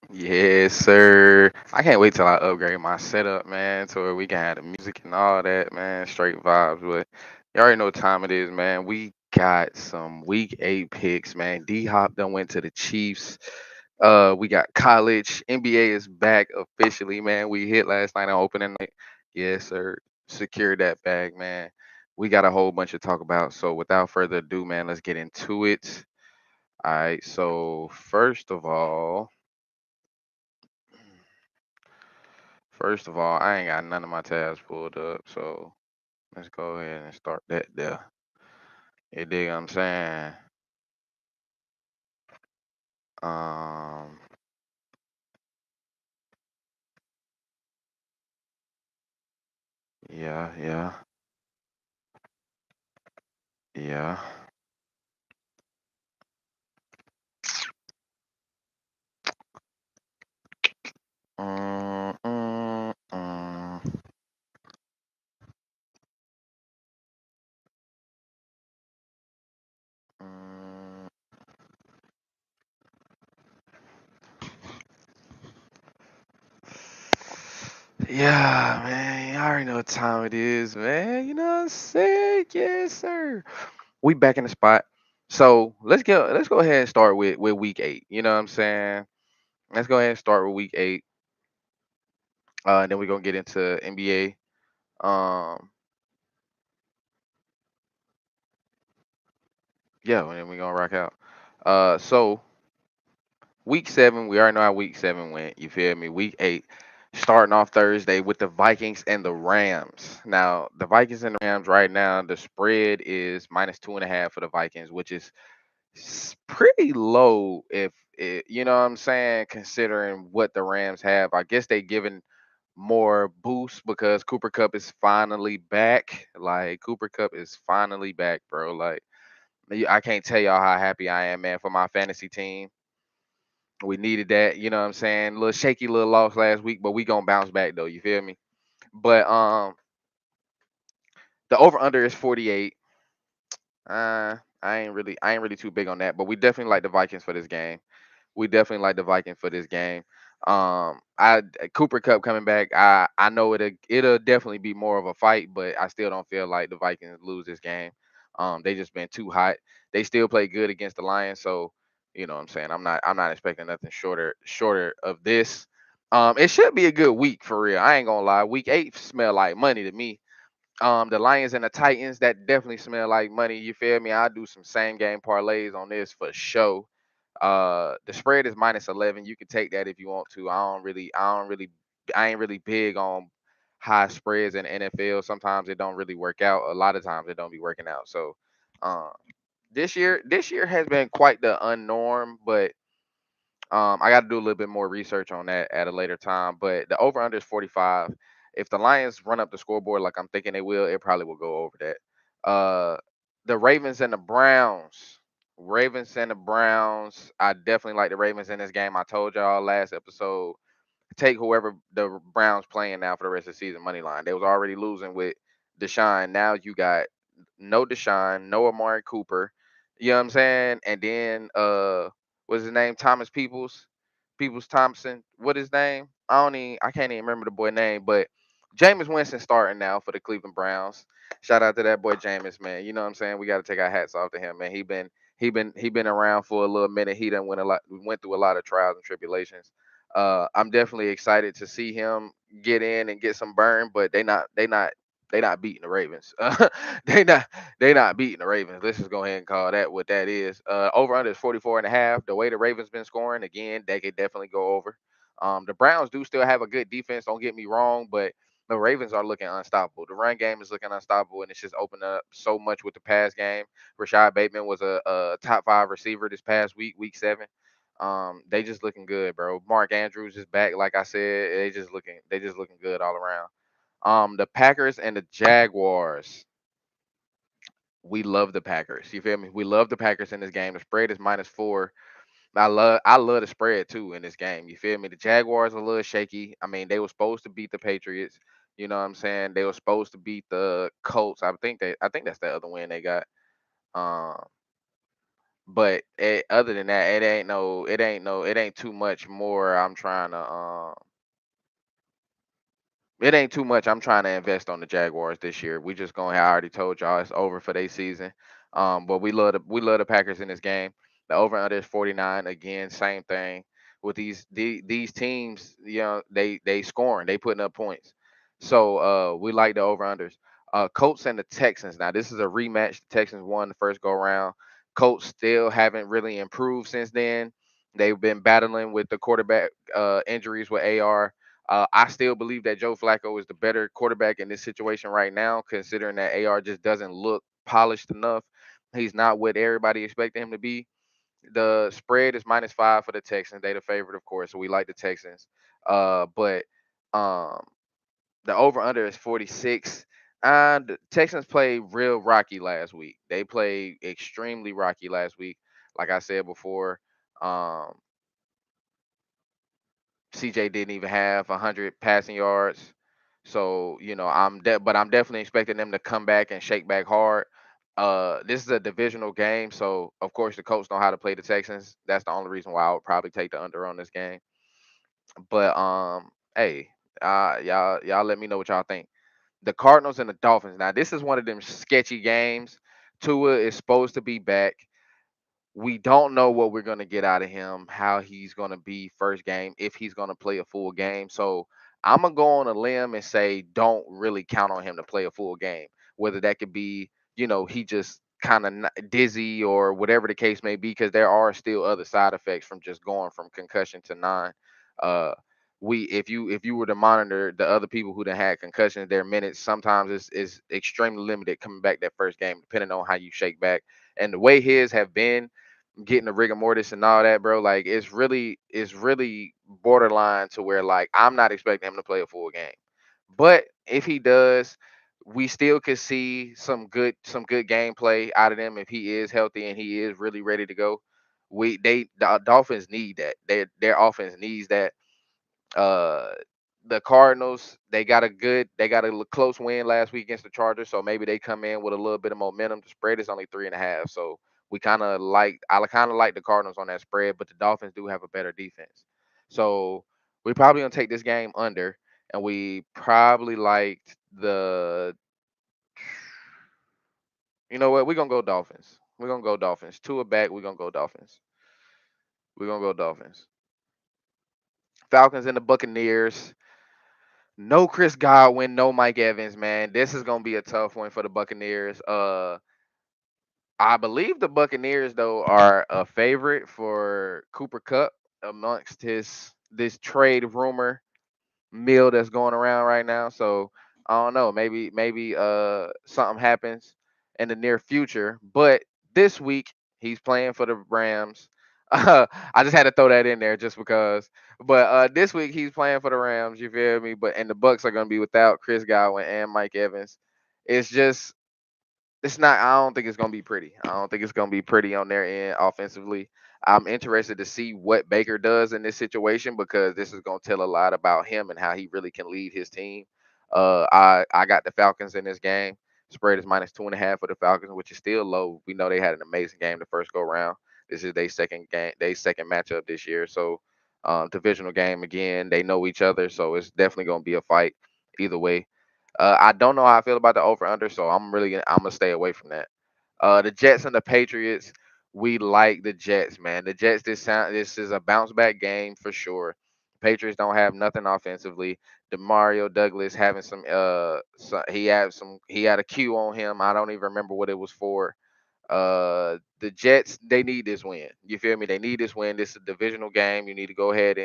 Yes, sir. I can't wait till I upgrade my setup, man, to where we can have the music and all that, man. Straight vibes. But you already know what time it is, man. We got some week 8 picks, man. D Hop done went to the Chiefs. We got college. NBA is back officially, man. We hit last night on opening night. Yes, sir. Secured that bag, man. We got a whole bunch to talk about. So without further ado, man, let's get into it. All right. So first of all, I ain't got none of my tabs pulled up, so let's go ahead and start that there. You dig what I'm saying? Um, yeah, yeah, yeah. Mm, mm, mm, mm. Yeah, man. You already know what time it is, man. You know what I'm saying? Yes, sir. We back in the spot. So let's go ahead and start with week 8. You know what I'm saying? Let's go ahead and start with week 8. Then we're gonna get into NBA. Yeah, and then we're gonna rock out. So week 7, we already know how week 7 went. You feel me? Week 8, starting off Thursday with the Vikings and the Rams. Now, the Vikings and the Rams right now, the spread is -2.5 for the Vikings, which is pretty low if you know what I'm saying, considering what the Rams have. I guess they given more boost because Cooper Cup is finally back. Like Cooper Cup is finally back, bro. Like I can't tell y'all how happy I am, man, for my fantasy team. We needed that, you know what I'm saying? Little shaky little loss last week, but we gonna bounce back though. You feel me? But the over under is 48. I ain't really too big on that, but we definitely like the Vikings for this game. We definitely like the Vikings for this game. I Cooper Cup coming back. I know it'll definitely be more of a fight, but I still don't feel like the Vikings lose this game. They just been too hot. They still play good against the Lions, so you know what I'm saying. I'm not expecting nothing shorter of this. It should be a good week for real. I ain't gonna lie. Week 8 smell like money to me. The Lions and the Titans, that definitely smell like money. You feel me? I'll do some same game parlays on this for sure. The spread is -11. You can take that if you want to. I ain't really big on high spreads in the NFL. Sometimes it don't really work out. A lot of times it don't be working out. So, um, this year has been quite the unnorm, but I got to do a little bit more research on that at a later time. But the over under is 45. If the Lions run up the scoreboard like I'm thinking they will, it probably will go over that. The Ravens and the Browns. Ravens and the Browns. I definitely like the Ravens in this game. I told y'all last episode, take whoever the Browns playing now for the rest of the season money line. They was already losing with Deshaun. Now you got no Deshaun, no Amari Cooper. You know what I'm saying? And then what's his name? Thomas Peoples Thompson. What his name? I can't even remember the boy name, but Jameis Winston starting now for the Cleveland Browns. Shout out to that boy Jameis, man. You know what I'm saying? We got to take our hats off to him, man. He been around for a little minute. He done went through a lot of trials and tribulations. I'm definitely excited to see him get in and get some burn, but they not beating the Ravens. They not they not beating the Ravens. Let's just go ahead and call that what that is. Over under is 44.5. The way the Ravens been scoring, again, they could definitely go over. The Browns do still have a good defense. Don't get me wrong, but the Ravens are looking unstoppable. The run game is looking unstoppable, and it's just opened up so much with the pass game. Rashad Bateman was a top 5 receiver this past week 7. They just looking good, bro. Mark Andrews is back, like I said. They just looking good all around. The Packers and the Jaguars. We love the Packers. You feel me? We love the Packers in this game. The spread is -4. I love the spread too in this game. You feel me? The Jaguars are a little shaky. I mean, they were supposed to beat the Patriots. You know what I'm saying? They were supposed to beat the Colts. I think that's the other win they got. Um, But other than that, it ain't too much more. It ain't too much. I'm trying to invest on the Jaguars this year. We just going. I already told y'all it's over for their season. But we love the Packers in this game. The over under is 49. Again, same thing with these teams. You know, they scoring. They putting up points. So we like the over unders. Colts and the Texans. Now this is a rematch. The Texans won the first go round. Colts still haven't really improved since then. They've been battling with the quarterback injuries with AR. I still believe that Joe Flacco is the better quarterback in this situation right now, considering that AR just doesn't look polished enough. He's not what everybody expected him to be. The spread is -5 for the Texans. They the favorite, of course, so we like the Texans. But um, the over under is 46. And the Texans played real rocky last week. They played extremely rocky last week. Like I said before, um, CJ didn't even have 100 passing yards. So, but I'm definitely expecting them to come back and shake back hard. This is a divisional game, so of course the Colts know how to play the Texans. That's the only reason why I would probably take the under on this game. But hey, y'all let me know what y'all think. The Cardinals and the Dolphins. Now, this is one of them sketchy games. Tua is supposed to be back. We don't know what we're going to get out of him, how he's going to be first game, if he's going to play a full game. So I'm going to go on a limb and say don't really count on him to play a full game. Whether that could be, he just kind of dizzy or whatever the case may be, because there are still other side effects from just going from concussion to non. Uh, if you were to monitor the other people who done had concussions, their minutes sometimes is extremely limited coming back that first game, depending on how you shake back. And the way his have been, getting the rigor mortis and all that, bro. Like it's really borderline to where like I'm not expecting him to play a full game. But if he does, we still could see some good gameplay out of them if he is healthy and he is really ready to go. The Dolphins need that. Their offense needs that. uh the Cardinals, they got a close win last week against the Chargers, so maybe they come in with a little bit of momentum. The spread is only 3.5, so I kind of like the Cardinals on that spread, but the Dolphins do have a better defense, so we probably gonna take this game under, and we probably liked the. You know what? We're gonna go Dolphins. We're gonna go Dolphins. Two are back. We're gonna go Dolphins. We're gonna go Dolphins. Falcons and the Buccaneers. No Chris Godwin, no Mike Evans, man. This is gonna be a tough one for the Buccaneers. I believe the Buccaneers though are a favorite for Cooper Cup amongst his this trade rumor mill that's going around right now. So I don't know. Maybe something happens in the near future. But this week he's playing for the Rams. I just had to throw that in there just because. But this week he's playing for the Rams. You feel me? But and the Bucks are going to be without Chris Godwin and Mike Evans. It's just it's not. I don't think it's gonna be pretty. I don't think it's gonna be pretty on their end offensively. I'm interested to see what Baker does in this situation because this is gonna tell a lot about him and how he really can lead his team. I got the Falcons in this game. Spread is -2.5 for the Falcons, which is still low. We know they had an amazing game the first go round. This is their second game, their second matchup this year. So divisional game again. They know each other, so it's definitely gonna be a fight either way. I don't know how I feel about the over under, so I'm gonna stay away from that. The Jets and the Patriots, we like the Jets, man. The Jets this is a bounce back game for sure. Patriots don't have nothing offensively. Demario Douglas having he had a cue on him. I don't even remember what it was for. The Jets, they need this win. You feel me? They need this win. This is a divisional game. You need to go ahead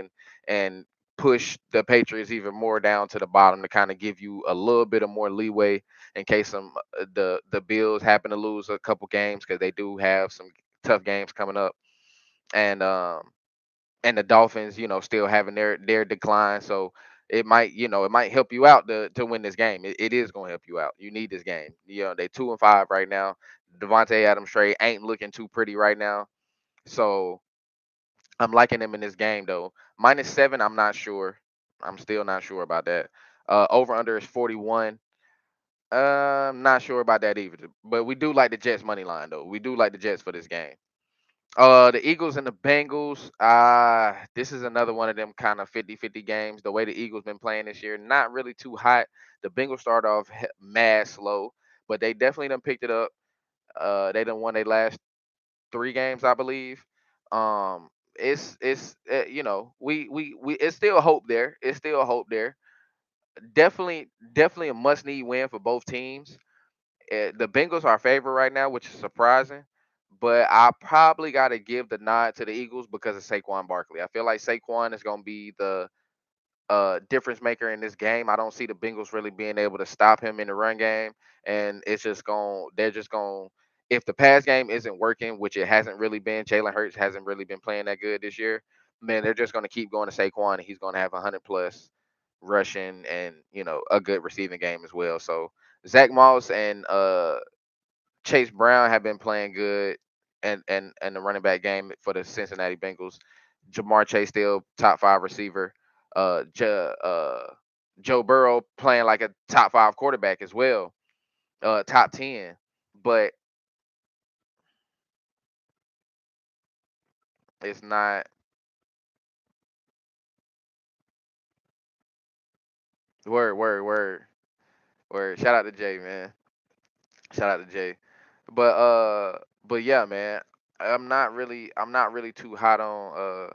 and push the Patriots even more down to the bottom to kind of give you a little bit of more leeway in case the Bills happen to lose a couple games, because they do have some tough games coming up. And the Dolphins, still having their decline. So it might help you out to win this game. It is going to help you out. You need this game. They 2-5 right now. Devontae Adams trade ain't looking too pretty right now. So I'm liking them in this game though. -7, I'm not sure. I'm still not sure about that. Over under is 41. I'm not sure about that either. But we do like the Jets money line though. We do like the Jets for this game. The Eagles and the Bengals. This is another one of them kind of 50-50 games. The way the Eagles been playing this year, not really too hot. The Bengals started off mad slow, but they definitely done picked it up. They done won their last three games, I believe. It's we it's still hope there. It's still hope there. Definitely a must need win for both teams. The Bengals are favorite right now, which is surprising. But I probably got to give the nod to the Eagles because of Saquon Barkley. I feel like Saquon is going to be the difference maker in this game. I don't see the Bengals really being able to stop him in the run game, and it's just going. They're just going. If the pass game isn't working, which it hasn't really been, Jalen Hurts hasn't really been playing that good this year. Man, they're just going to keep going to Saquon, and he's going to have 100 plus rushing and a good receiving game as well. So Zach Moss and Chase Brown have been playing good, and the running back game for the Cincinnati Bengals. Jamar Chase still top five receiver. Joe Burrow playing like a top five quarterback as well, top 10. But it's not word, word, word, word. Shout out to Jay, man. Shout out to Jay. But but yeah, man. I'm not really too hot on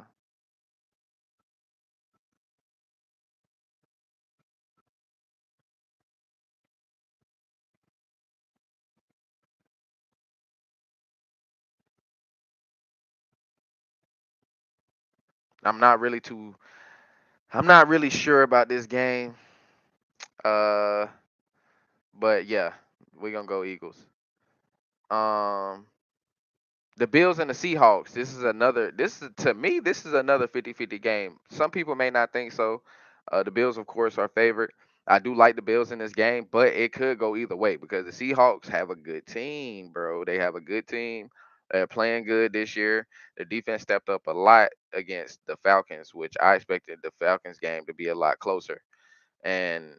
I'm not really too I'm not really sure about this game. Uh but yeah, we're gonna go Eagles. Um the Bills and the Seahawks. This is to me, this is another 50-50 game. Some people may not think so. The Bills, of course, are favorite. I do like the Bills in this game, but it could go either way because the Seahawks have a good team, bro. They have a good team. They're playing good this year. The defense stepped up a lot against the Falcons, which I expected the Falcons game to be a lot closer. And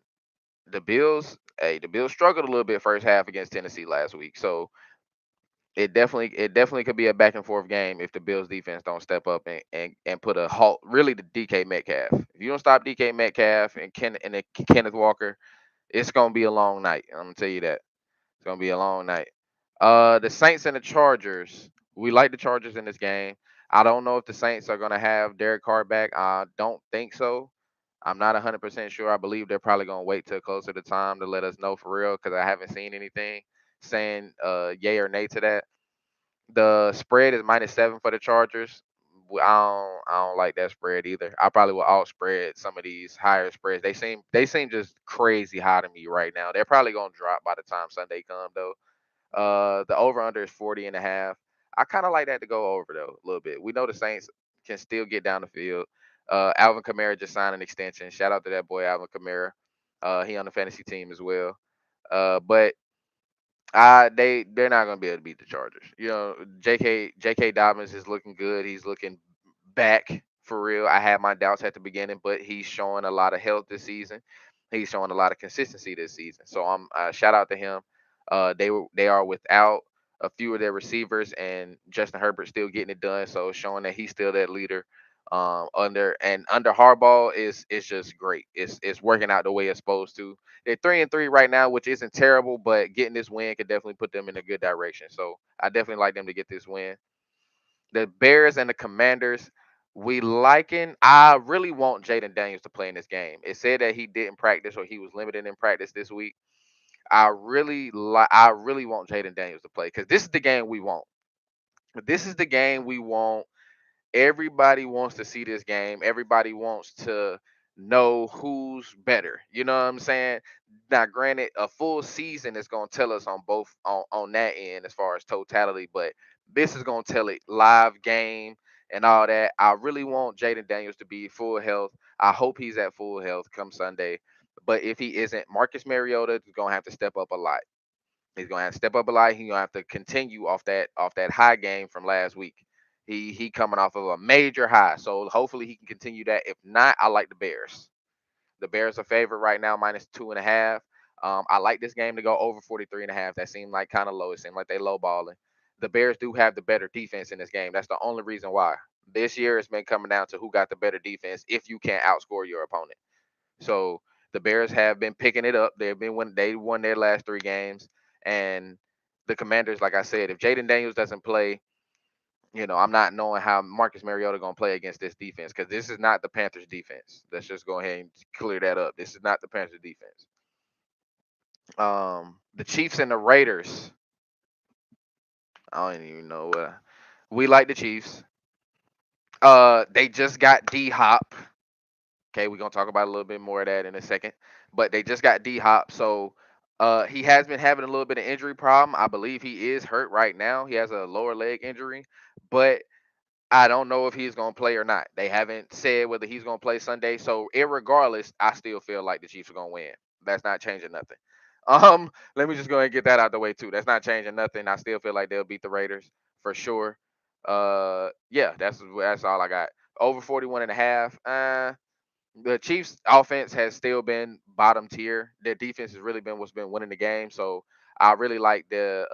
the Bills struggled a little bit first half against Tennessee last week. So it definitely could be a back and forth game if the Bills defense don't step up and put a halt really to DK Metcalf. If you don't stop DK Metcalf and Kenneth Walker, it's gonna be a long night. I'm gonna tell you that. It's gonna be a long night. The Saints and the Chargers. We like the Chargers in this game. I don't know if the Saints are gonna have Derek Carr back. I don't think so. I'm not 100% sure. I believe they're probably gonna wait till closer to time to let us know for real because I haven't seen anything saying yay or nay to that. The spread is -7 for the Chargers. I don't like that spread either. I probably will out spread some of these higher spreads. They seem just crazy high to me right now. They're probably gonna drop by the time Sunday come though. The over under is 40.5. I kind of like that to go over though a little bit. We know the Saints can still get down the field. Alvin Kamara just signed an extension. Shout out to that boy Alvin Kamara. He on the fantasy team as well. But they're not gonna be able to beat the Chargers. J.K. Dobbins is looking good. He's looking back for real. I had my doubts at the beginning, but he's showing a lot of health this season. He's showing a lot of consistency this season. So I'm shout out to him. They are without a few of their receivers, and Justin Herbert still getting it done. So showing that he's still that leader. Under Harbaugh is just great. It's working out the way it's supposed to. They're 3-3 right now, which isn't terrible, but getting this win could definitely put them in a good direction. So I definitely like them to get this win. The Bears and the Commanders, we liking. I really want Jaden Daniels to play in this game. It said that he didn't practice or he was limited in practice this week. I really want Jaden Daniels to play because this is the game we want. This is the game we want. Everybody wants to see this game. Everybody wants to know who's better. You know what I'm saying? Now, granted, a full season is gonna tell us on both on that end as far as totality, but this is gonna tell it live game and all that. I really want Jaden Daniels to be full health. I hope he's at full health come Sunday. But if he isn't, Marcus Mariota is gonna have to step up a lot. He's gonna have to step up a lot. He's gonna have to continue off that high game from last week. He coming off of a major high. So hopefully he can continue that. If not, I like the Bears. The Bears are favorite right now, -2.5. I like this game to go over 43.5. That seemed like kind of low. It seemed like they low balling. the Bears do have the better defense in this game. That's the only reason why. This year it's been coming down to who got the better defense if you can't outscore your opponent. So the Bears have been picking it up. They won their last 3 games, and the Commanders, like I said, if Jaden Daniels doesn't play, I'm not knowing how Marcus Mariota gonna play against this defense because this is not the Panthers defense. Let's just go ahead and clear that up. This is not the Panthers defense. The Chiefs and the Raiders. I don't even know what we like the Chiefs. They just got D Hop. Okay, we're gonna talk about a little bit more of that in a second. But they just got D Hop, so he has been having a little bit of injury problem. I believe he is hurt right now. He has a lower leg injury, but I don't know if he's gonna play or not. They haven't said whether he's gonna play Sunday. So, irregardless, I still feel like the Chiefs are gonna win. That's not changing nothing. Let me just go ahead and get that out the way too. That's not changing nothing. I still feel like they'll beat the Raiders for sure. Yeah, that's all I got. Over 41 and a half. The Chiefs offense has still been bottom tier. Their defense has really been what's been winning the game. So I really like the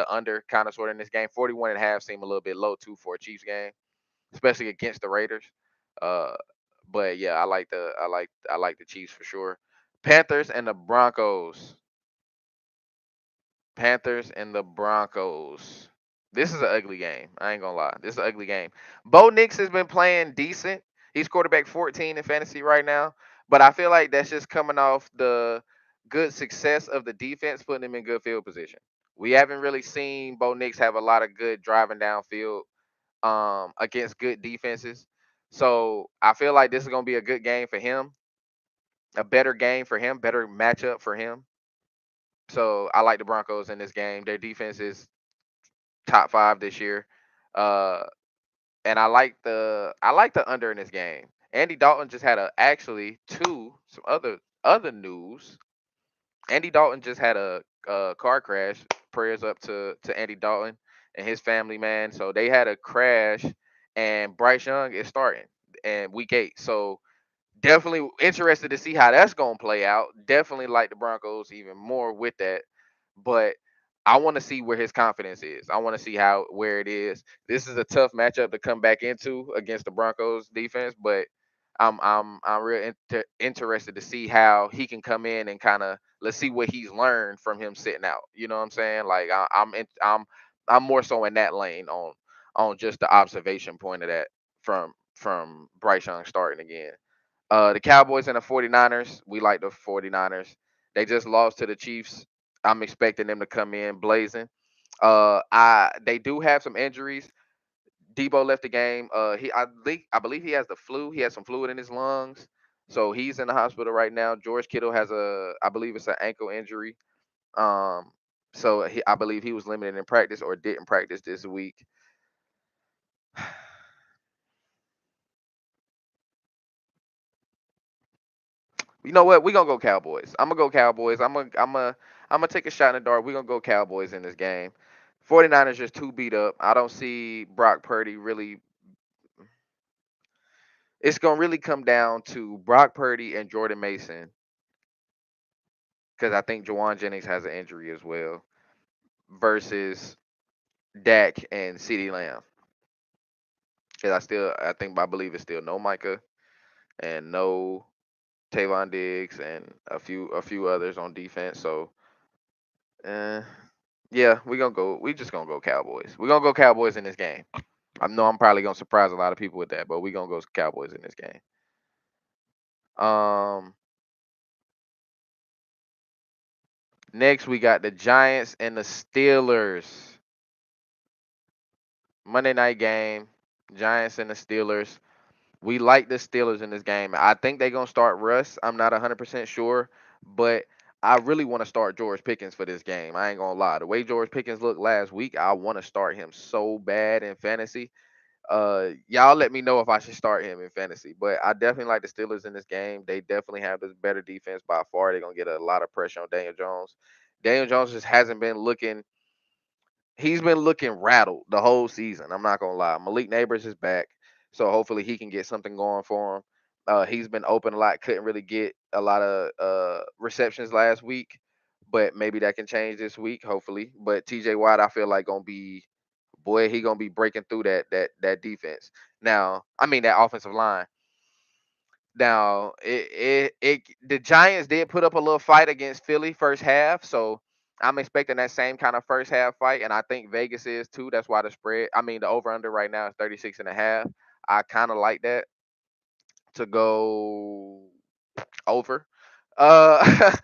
under kind of sort of in this game. 41 and a half seem a little bit low too for a Chiefs game, especially against the Raiders. Uh, but yeah, I like the Chiefs for sure. Panthers and the Broncos. Panthers and the Broncos. This is an ugly game. I ain't gonna lie. This is an ugly game. Bo Nix has been playing decent. He's quarterback 14 in fantasy right now. But I feel like that's just coming off the good success of the defense, putting him in good field position. We haven't really seen Bo Nix have a lot of good driving downfield against good defenses. So I feel like this is gonna be a good game for him, a better game for him, better matchup for him. So I like the Broncos in this game. Their defense is top 5 this year. Uh, and I like the under in this game. Andy Dalton just had actually some other news. Andy Dalton just had a car crash. Prayers up to Andy Dalton and his family, man. So they had a crash, and Bryce Young is starting in week 8. So definitely interested to see how that's gonna play out. Definitely like the Broncos even more with that, but I want to see where his confidence is. I want to see how where it is. This is a tough matchup to come back into against the Broncos defense, but I'm real interested to see how he can come in and kind of let's see what he's learned from him sitting out. You know what I'm saying? Like I'm more so in that lane on just the observation point of that from Bryce Young starting again. The Cowboys and the 49ers, we like the 49ers. They just lost to the Chiefs. I'm expecting them to come in blazing. They do have some injuries. Debo left the game. I believe he has the flu. He has some fluid in his lungs, so he's in the hospital right now. George Kittle has I believe it's an ankle injury. Um, so I believe he was limited in practice or didn't practice this week. You know what? We gonna go Cowboys. I'm gonna go Cowboys. I'm gonna take a shot in the dark. We gonna go Cowboys in this game. 49ers just too beat up. I don't see Brock Purdy really. It's gonna really come down to Brock Purdy and Jordan Mason because I think Jawan Jennings has an injury as well versus Dak and CeeDee Lamb. Because I believe it's still no Micah and no Tavon Diggs and a few others on defense. So uh, yeah, we just gonna go Cowboys. We're gonna go Cowboys in this game. I know I'm probably gonna surprise a lot of people with that, but we're gonna go Cowboys in this game. Um Next we got the Giants and the Steelers. Monday night game. Giants and the Steelers. We like the Steelers in this game. I think they're gonna start Russ. I'm not 100% sure, but I really want to start George Pickens for this game. I ain't gonna lie. The way George Pickens looked last week, I want to start him so bad in fantasy. Y'all let me know if I should start him in fantasy. But I definitely like the Steelers in this game. They definitely have this better defense by far. They're gonna get a lot of pressure on Daniel Jones. Daniel Jones just hasn't been looking. He's been looking rattled the whole season. I'm not gonna lie. Malik Neighbors is back, so hopefully he can get something going for him. He's been open a lot. Couldn't really get a lot of receptions last week, but maybe that can change this week. Hopefully, but T.J. Watt, I feel like gonna be boy, he gonna be breaking through that defense. Now, I mean that offensive line. Now, the Giants did put up a little fight against Philly first half, so I'm expecting that same kind of first half fight, and I think Vegas is too. That's why the spread, I mean, the over under right now is 36 and a half. I kind of like that to go over. I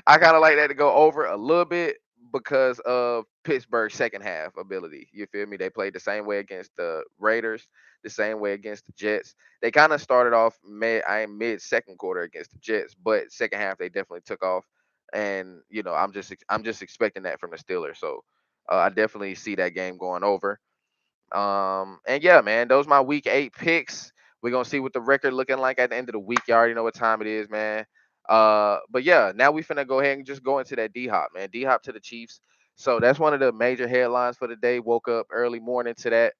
kind of like that to go over a little bit because of Pittsburgh's second half ability. You feel me? They played the same way against the Raiders, the same way against the Jets. They kind of started off mid second quarter against the Jets, but second half they definitely took off. And I'm just expecting that from the Steelers. So I definitely see that game going over. And yeah, man, those my week 8 picks. We're gonna see what the record looking like at the end of the week. You already know what time it is, man. But yeah, now we finna go ahead and just go into that D Hop, man. D Hop to the Chiefs. So that's one of the major headlines for the day. Woke up early morning to that.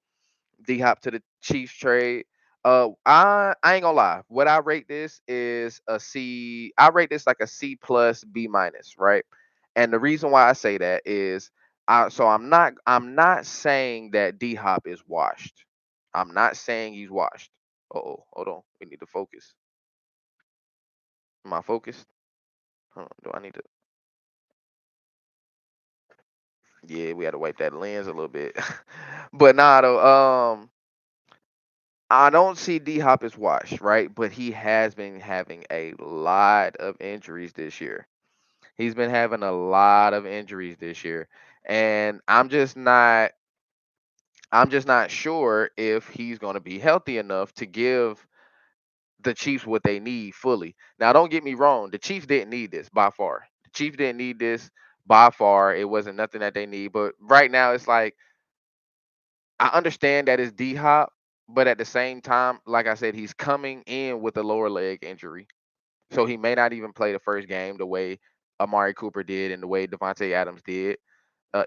D Hop to the Chiefs trade. I ain't gonna lie. What I rate this is a C. I rate this like a C plus B minus, right? And the reason why I say that is, I'm not saying that D Hop is washed. I'm not saying he's washed. Oh, hold on. We need to focus. Am I focused? Hold on. Do I need to? Yeah, we had to wipe that lens a little bit. But nah, though. I don't see D Hop as washed, right? But he has been having a lot of injuries this year. He's been having a lot of injuries this year. And I'm just not sure if he's going to be healthy enough to give the Chiefs what they need fully. Now, don't get me wrong, the Chiefs didn't need this by far. The Chiefs didn't need this by far. It wasn't nothing that they need. But right now, it's like I understand that it's D Hop, but at the same time, like I said, he's coming in with a lower leg injury. So he may not even play the first game the way Amari Cooper did and the way Devontae Adams did.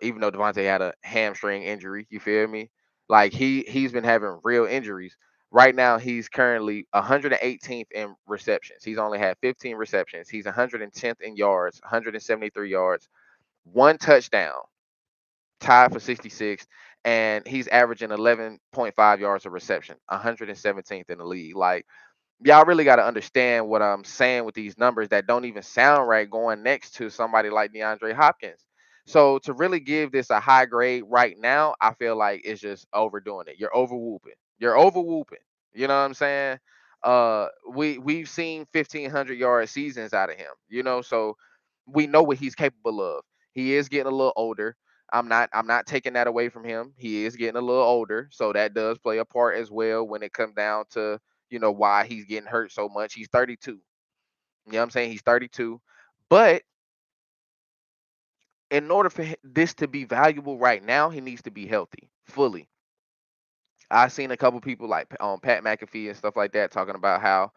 Even though Devontae had a hamstring injury, you feel me? Like he's been having real injuries. Right now, he's currently 118th in receptions. He's only had 15 receptions. He's 110th in yards, 173 yards, one touchdown, tied for 66, and he's averaging 11.5 yards a reception, 117th in the league. Like, y'all really got to understand what I'm saying with these numbers that don't even sound right going next to somebody like DeAndre Hopkins. So to really give this a high grade right now, I feel like it's just overdoing it. You're over whooping. You're over whooping. You know what I'm saying? We've seen 1,500 yard seasons out of him. So we know what he's capable of. He is getting a little older. I'm not taking that away from him. He is getting a little older, so that does play a part as well when it comes down to why he's getting hurt so much. He's 32. You know what I'm saying? He's 32. But in order for this to be valuable right now, he needs to be healthy fully. I've seen a couple people like Pat McAfee and stuff like that talking about how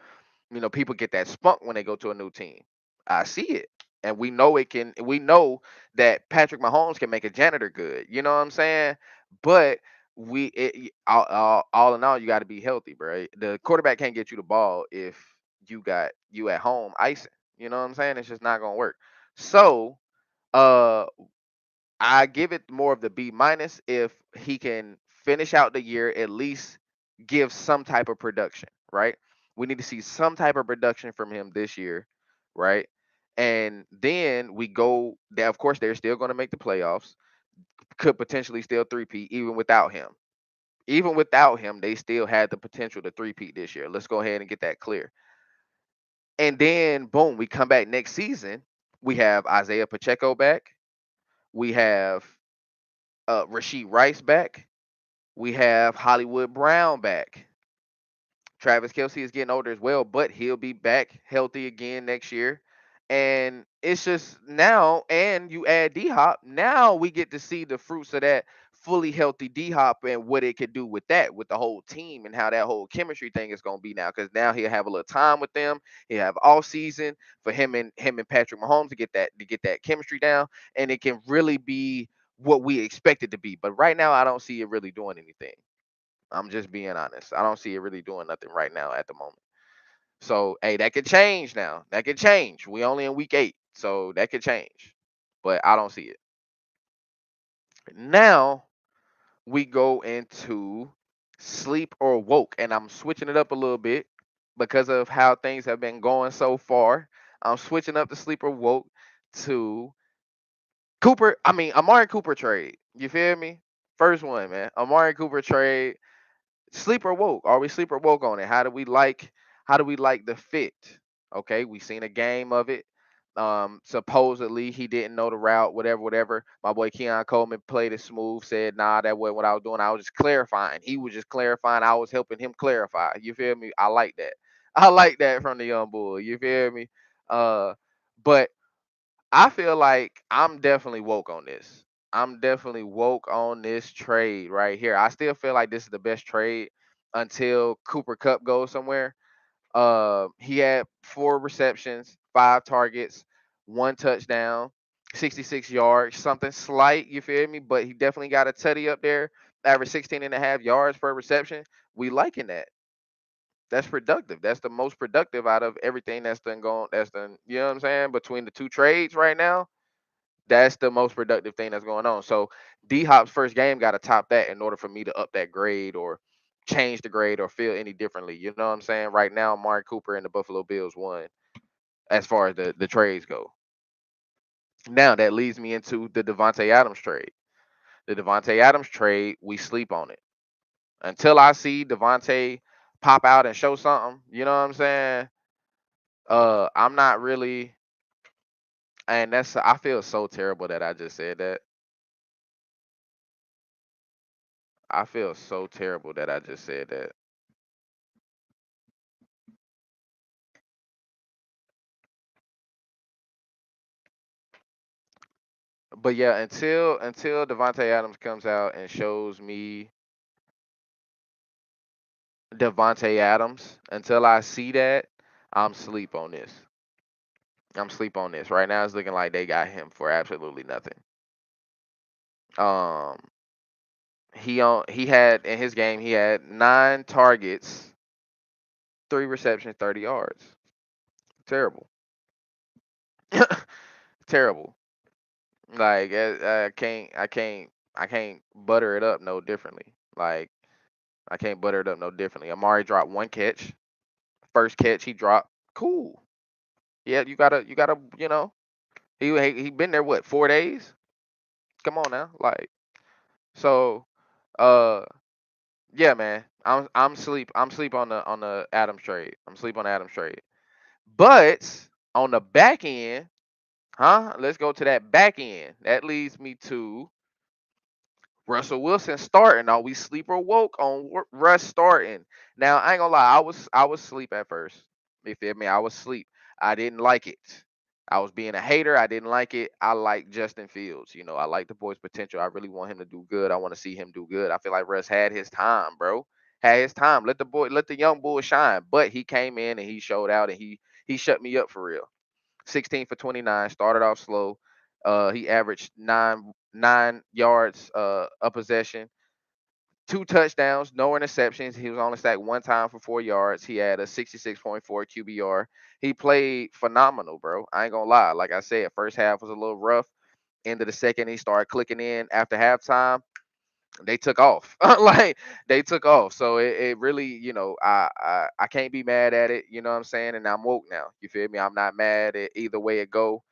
people get that spunk when they go to a new team. I see it. And we know that Patrick Mahomes can make a janitor good. You know what I'm saying? But all in all, you got to be healthy, bro. The quarterback can't get you the ball if you got you at home icing. You know what I'm saying? It's just not gonna work. So, uh, I give it more of the B minus if he can finish out the year, at least give some type of production, right? We need to see some type of production from him this year, right? And then we go there. Of course, they're still going to make the playoffs, could potentially still three-peat even without him. Even without him, they still had the potential to three-peat this year. Let's go ahead and get that clear. And then, boom, we come back next season. We have Isaiah Pacheco back. We have Rasheed Rice back. We have Hollywood Brown back. Travis Kelsey is getting older as well, but he'll be back healthy again next year. And it's just now, and you add D Hop, now we get to see the fruits of that fully healthy D Hop and what it could do with that, with the whole team and how that whole chemistry thing is going to be now. Because now he'll have a little time with them. He'll have all season for him and Patrick Mahomes to get that chemistry down, and it can really be what we expect it to be. But right now, I don't see it really doing anything. I'm just being honest. I don't see it really doing nothing right now at the moment. So, hey, that could change now. That could change. We only in week 8, so that could change. But I don't see it. Now, we go into sleep or woke, and I'm switching it up a little bit because of how things have been going so far. I'm switching up the sleep or woke to Amari Cooper trade. You feel me? First one, man. Amari Cooper trade. Sleep or woke? Are we sleep or woke on it? How do we like the fit? Okay, we seen a game of it. Supposedly he didn't know the route, whatever, whatever. My boy Keon Coleman played it smooth, said, nah, that wasn't what I was doing. I was just clarifying. He was just clarifying. I was helping him clarify. You feel me? I like that. I like that from the young bull. You feel me? But I feel like I'm definitely woke on this. I'm definitely woke on this trade right here. I still feel like this is the best trade until Cooper Cup goes somewhere. He had 4 receptions, 5 targets, 1 touchdown, 66 yards, something slight, you feel me? But he definitely got a tutty up there, average 16.5 yards per reception. We liking that. That's productive. That's the most productive out of everything that's done, you know what I'm saying? Between the two trades right now, that's the most productive thing that's going on. So D Hop's first game got to top that in order for me to up that grade or change the grade or feel any differently. You know what I'm saying? Right now, Mark Cooper and the Buffalo Bills won as far as the trades go. Now that leads me into the Devontae Adams trade. The Devontae Adams trade, we sleep on it. Until I see Devontae pop out and show something, you know what I'm saying? I'm not really, and I feel so terrible that I just said that. I feel so terrible that I just said that. But yeah, until Devontae Adams comes out and shows me Devontae Adams, until I see that, I'm sleep on this. I'm sleep on this. Right now it's looking like they got him for absolutely nothing. Um he had in his game he had 9 targets, 3 receptions, 30 yards. Terrible. Terrible. Like I can't butter it up no differently. Like I can't butter it up no differently. Amari dropped 1 catch. First catch he dropped. Cool. Yeah, you gotta he been there what 4 days? Come on now, like so. Uh, yeah, man. I'm sleep on the Adams trade. I'm sleep on the Adams trade. But on the back end, huh? Let's go to that back end. That leads me to Russell Wilson starting. Are we sleep or woke on Russ starting? Now I ain't gonna lie, I was sleep at first. You feel me? I was sleep. I didn't like it. I was being a hater. I didn't like it. I like Justin Fields. I like the boy's potential. I really want him to do good. I want to see him do good. I feel like Russ had his time, bro. Had his time. Let the young boy shine. But he came in and he showed out and he shut me up for real. 16 for 29. Started off slow. He averaged 9 yards a possession, 2 touchdowns, no interceptions. He was only sacked 1 time for 4 yards. He had a 66.4 QBR. He played phenomenal, bro. I ain't gonna lie. Like I said, first half was a little rough. End of the second, he started clicking in after halftime. They took off. Like they took off. So it really, I can't be mad at it. You know what I'm saying? And I'm woke now. You feel me? I'm not mad at either way it go.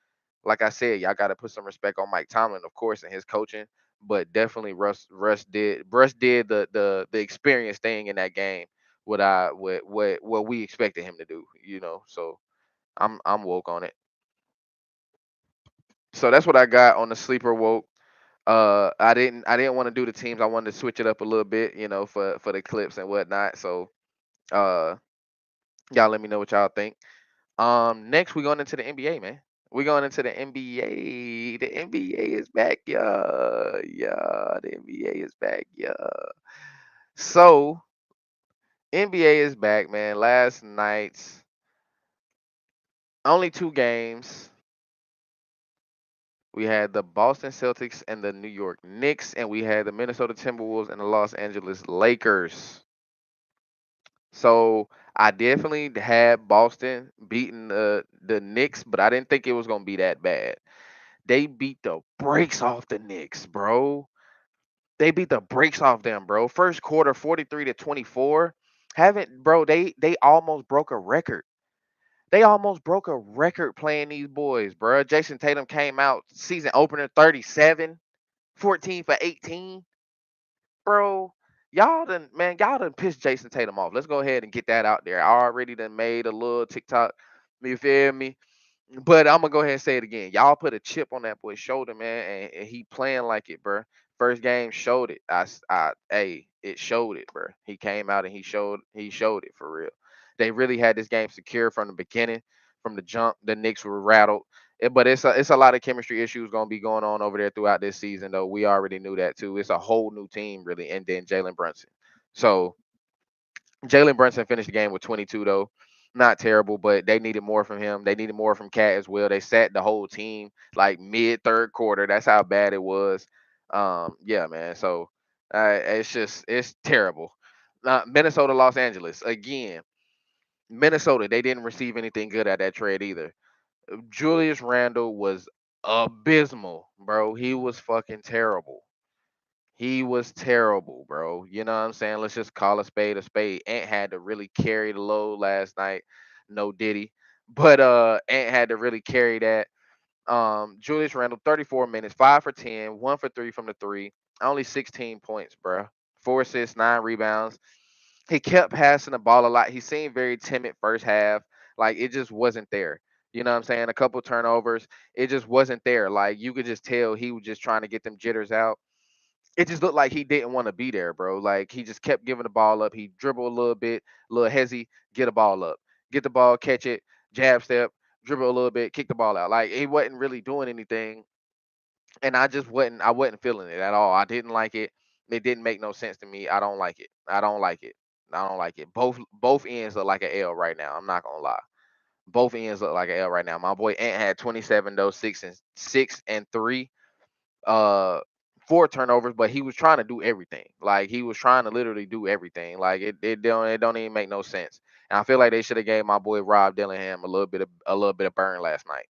Like I said, y'all got to put some respect on Mike Tomlin, of course, and his coaching. But definitely, Russ did the experience thing in that game. What we expected him to do. So I'm woke on it. So that's what I got on the sleeper woke. I didn't want to do the teams. I wanted to switch it up a little bit, for the clips and whatnot. So uh, y'all let me know what y'all think. Next we're going into the NBA, man. We're going into the NBA. The NBA is back, yeah. Yeah, the NBA is back, yeah. So NBA is back, man. Last night's only 2 games. We had the Boston Celtics and the New York Knicks, and we had the Minnesota Timberwolves and the Los Angeles Lakers. So I definitely had Boston beating the Knicks, but I didn't think it was gonna be that bad. They beat the brakes off the Knicks, bro. They beat the brakes off them, bro. First quarter, 43-24. Haven't, bro? They almost broke a record. They almost broke a record playing these boys, bro. Jason Tatum came out season opener 37, 14 for 18, bro. Y'all done pissed Jason Tatum off. Let's go ahead and get that out there. I already done made a little TikTok. You feel me? But I'm gonna go ahead and say it again. Y'all put a chip on that boy's shoulder, man, and he playing like it, bro. First game showed it. Hey, it showed it, bro. He came out and he showed it for real. They really had this game secure from the beginning, from the jump. The Knicks were rattled. But it's a lot of chemistry issues gonna be going on over there throughout this season, though. We already knew that too. It's a whole new team, really, and then Jalen Brunson. So Jalen Brunson finished the game with 22 though. Not terrible, but they needed more from him. They needed more from Cat as well. They sat the whole team like mid third quarter. That's how bad it was. Yeah, man. So it's terrible. Minnesota, Los Angeles again. Minnesota, they didn't receive anything good at that trade either. Julius Randle was abysmal, bro. He was fucking terrible. He was terrible, bro. You know what I'm saying? Let's just call a spade a spade. Ant had to really carry the load last night. No Diddy. But Ant had to really carry that. Julius Randle, 34 minutes, 5 for 10, 1 for 3 from the three, only 16 points, bro. 4 assists, 9 rebounds. He kept passing the ball a lot. He seemed very timid first half. Like it just wasn't there. You know what I'm saying? A couple turnovers. It just wasn't there. Like you could just tell he was just trying to get them jitters out. It just looked like he didn't want to be there, bro. Like he just kept giving the ball up. He dribbled a little bit, a little hezzy, get a ball up, get the ball, catch it, jab step, dribble a little bit, kick the ball out. Like he wasn't really doing anything, and I wasn't feeling it at all. I didn't like it. It didn't make no sense to me. I don't like it. I don't like it. I don't like it. Both ends look like an L right now. I'm not gonna lie. Both ends look like an L right now. My boy Ant had 27 though, 6 and 3, uh 4 turnovers, but he was trying to do everything. Like he was trying to literally do everything. Like it don't even make no sense. And I feel like they should have gave my boy Rob Dillingham a little bit of burn last night.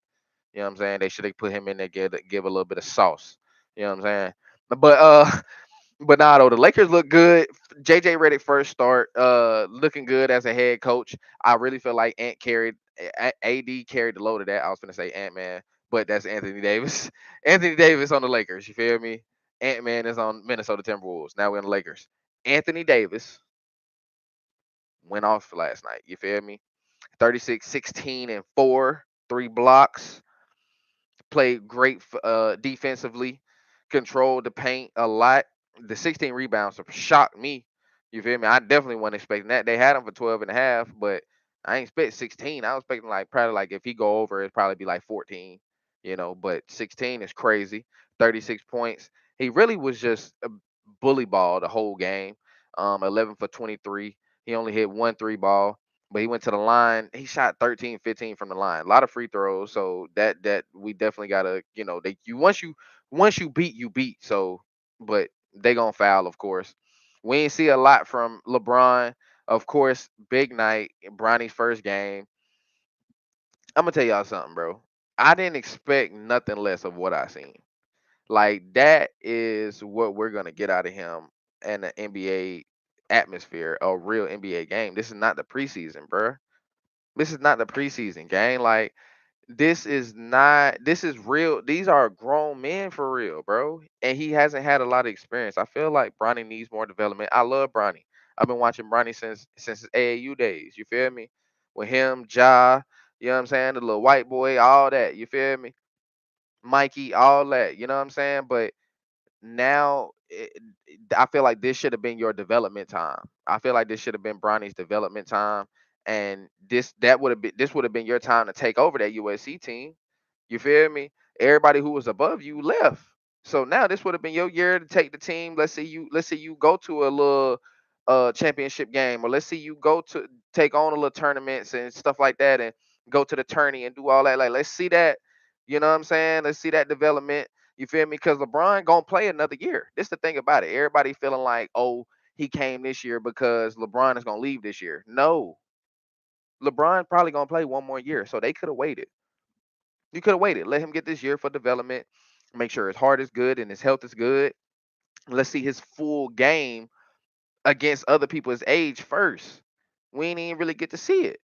You know what I'm saying? They should have put him in there, give a little bit of sauce. You know what I'm saying? But but nah, though the Lakers look good. JJ Redick first start, looking good as a head coach. I really feel like AD carried the load of that. I was gonna say Ant Man, but that's Anthony Davis. Anthony Davis on the Lakers. You feel me? Ant Man is on Minnesota Timberwolves. Now we're in the Lakers. Anthony Davis went off last night. You feel me? 36, 16, and 4, 3 blocks. Played great defensively, controlled the paint a lot. The 16 rebounds shocked me. You feel me? I definitely wasn't expecting that. They had him for 12 and a half, but I ain't expect 16. I was expecting like probably like if he go over, it'd probably be like 14, but 16 is crazy. 36 points. He really was just a bully ball the whole game. 11 for 23. He only hit one three ball, but he went to the line. He shot 13, 15 from the line. A lot of free throws. So that we definitely gotta, they you once you beat, you beat. So, but they gonna foul, of course. We ain't see a lot from LeBron. Of course, big night, Bronny's first game. I'm gonna tell y'all something, bro. I didn't expect nothing less of what I seen. Like that is what we're gonna get out of him in the NBA atmosphere, a real NBA game. This is not the preseason, bro. This is not the preseason game. Like this is real. These are grown men for real, bro. And he hasn't had a lot of experience. I feel like Bronny needs more development. I love Bronny. I've been watching Bronny since his AAU days. You feel me? With him, Ja, you know what I'm saying? The little white boy, all that. You feel me? Mikey, all that. You know what I'm saying? But now I feel like this should have been your development time. I feel like this should have been Bronny's development time, and this would have been your time to take over that USC team. You feel me? Everybody who was above you left. So now this would have been your year to take the team. Let's say you go to a little championship game, or let's see you go to take on a little tournaments and stuff like that, and go to the tourney and do all that. Like let's see that. You know what I'm saying? Let's see that development. You feel me? Because LeBron gonna play another year. This the thing about it. Everybody feeling like, oh, he came this year because LeBron is gonna leave this year. No, LeBron probably gonna play one more year. So they could have waited. You could have waited. Let him get this year for development. Make sure his heart is good and his health is good. Let's see his full game against other people's age first. We ain't even really get to see it.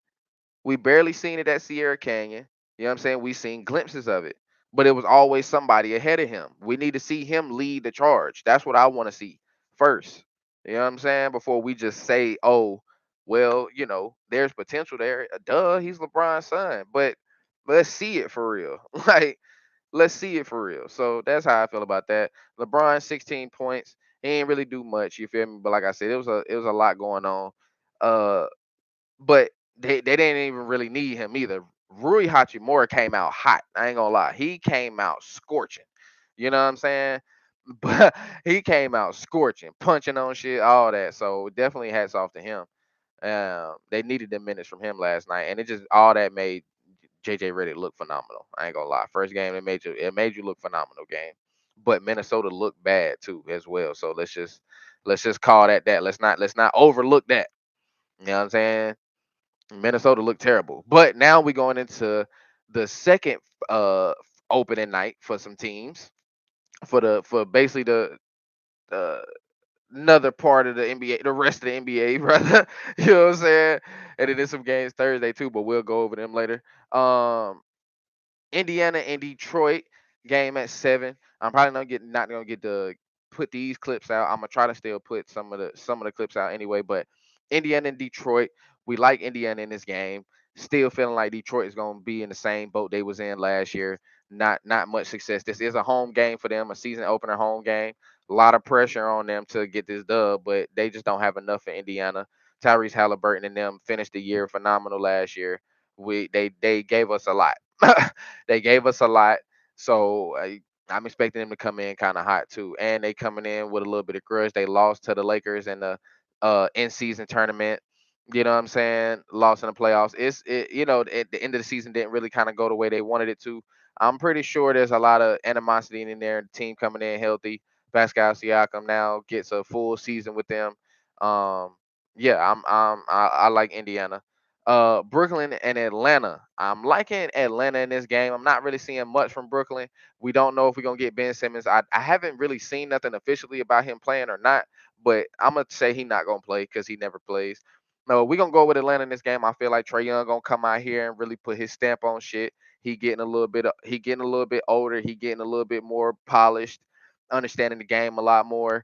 We barely seen it at Sierra Canyon. You know what I'm saying? We seen glimpses of it, but it was always somebody ahead of him. We need to see him lead the charge. That's what I want to see first. You know what I'm saying? Before we just say, oh, well, there's potential there. Duh, he's LeBron's son. But let's see it for real. Like, let's see it for real. So that's how I feel about that. LeBron, 16 points. He ain't really do much. You feel me? But like I said, it was a lot going on. Uh, but they didn't even really need him either. Rui Hachimura came out hot. I ain't gonna lie. He came out scorching. You know what I'm saying? But he came out scorching, punching on shit, all that. So definitely hats off to him. They needed the minutes from him last night, and it just all that made JJ Redick look phenomenal. I ain't gonna lie. First game it made you look phenomenal game. But Minnesota looked bad too as well. So let's just call that. Let's not overlook that. You know what I'm saying? Minnesota looked terrible. But now we're going into the second uh opening night for some teams for basically the another part of the NBA, the rest of the NBA, brother. You know what I'm saying? And then there's some games Thursday too, but we'll go over them later. Um Indiana and Detroit game at 7. I'm probably not gonna get to put these clips out. I'm gonna try to still put some of the clips out anyway. But Indiana and Detroit, we like Indiana in this game. Still feeling like Detroit is gonna be in the same boat they was in last year. Not much success. This is a home game for them, a season opener home game. A lot of pressure on them to get this dub, but they just don't have enough for Indiana. Tyrese Halliburton and them finished the year phenomenal last year. They gave us a lot. They gave us a lot. So I'm expecting them to come in kind of hot too. And they coming in with a little bit of grudge. They lost to the Lakers in the in-season tournament. You know what I'm saying? Lost in the playoffs. At the end of the season didn't really kind of go the way they wanted it to. I'm pretty sure there's a lot of animosity in there. The team coming in healthy. Pascal Siakam now gets a full season with them. Um, yeah, I like Indiana. Brooklyn and Atlanta. I'm liking Atlanta in this game. I'm not really seeing much from Brooklyn. We don't know if we're gonna get Ben Simmons. I haven't really seen nothing officially about him playing or not, but I'm gonna say he's not gonna play because he never plays. No, we're gonna go with Atlanta in this game. I feel like Trey Young gonna come out here and really put his stamp on shit. He getting a little bit older. He getting a little bit more polished, understanding the game a lot more.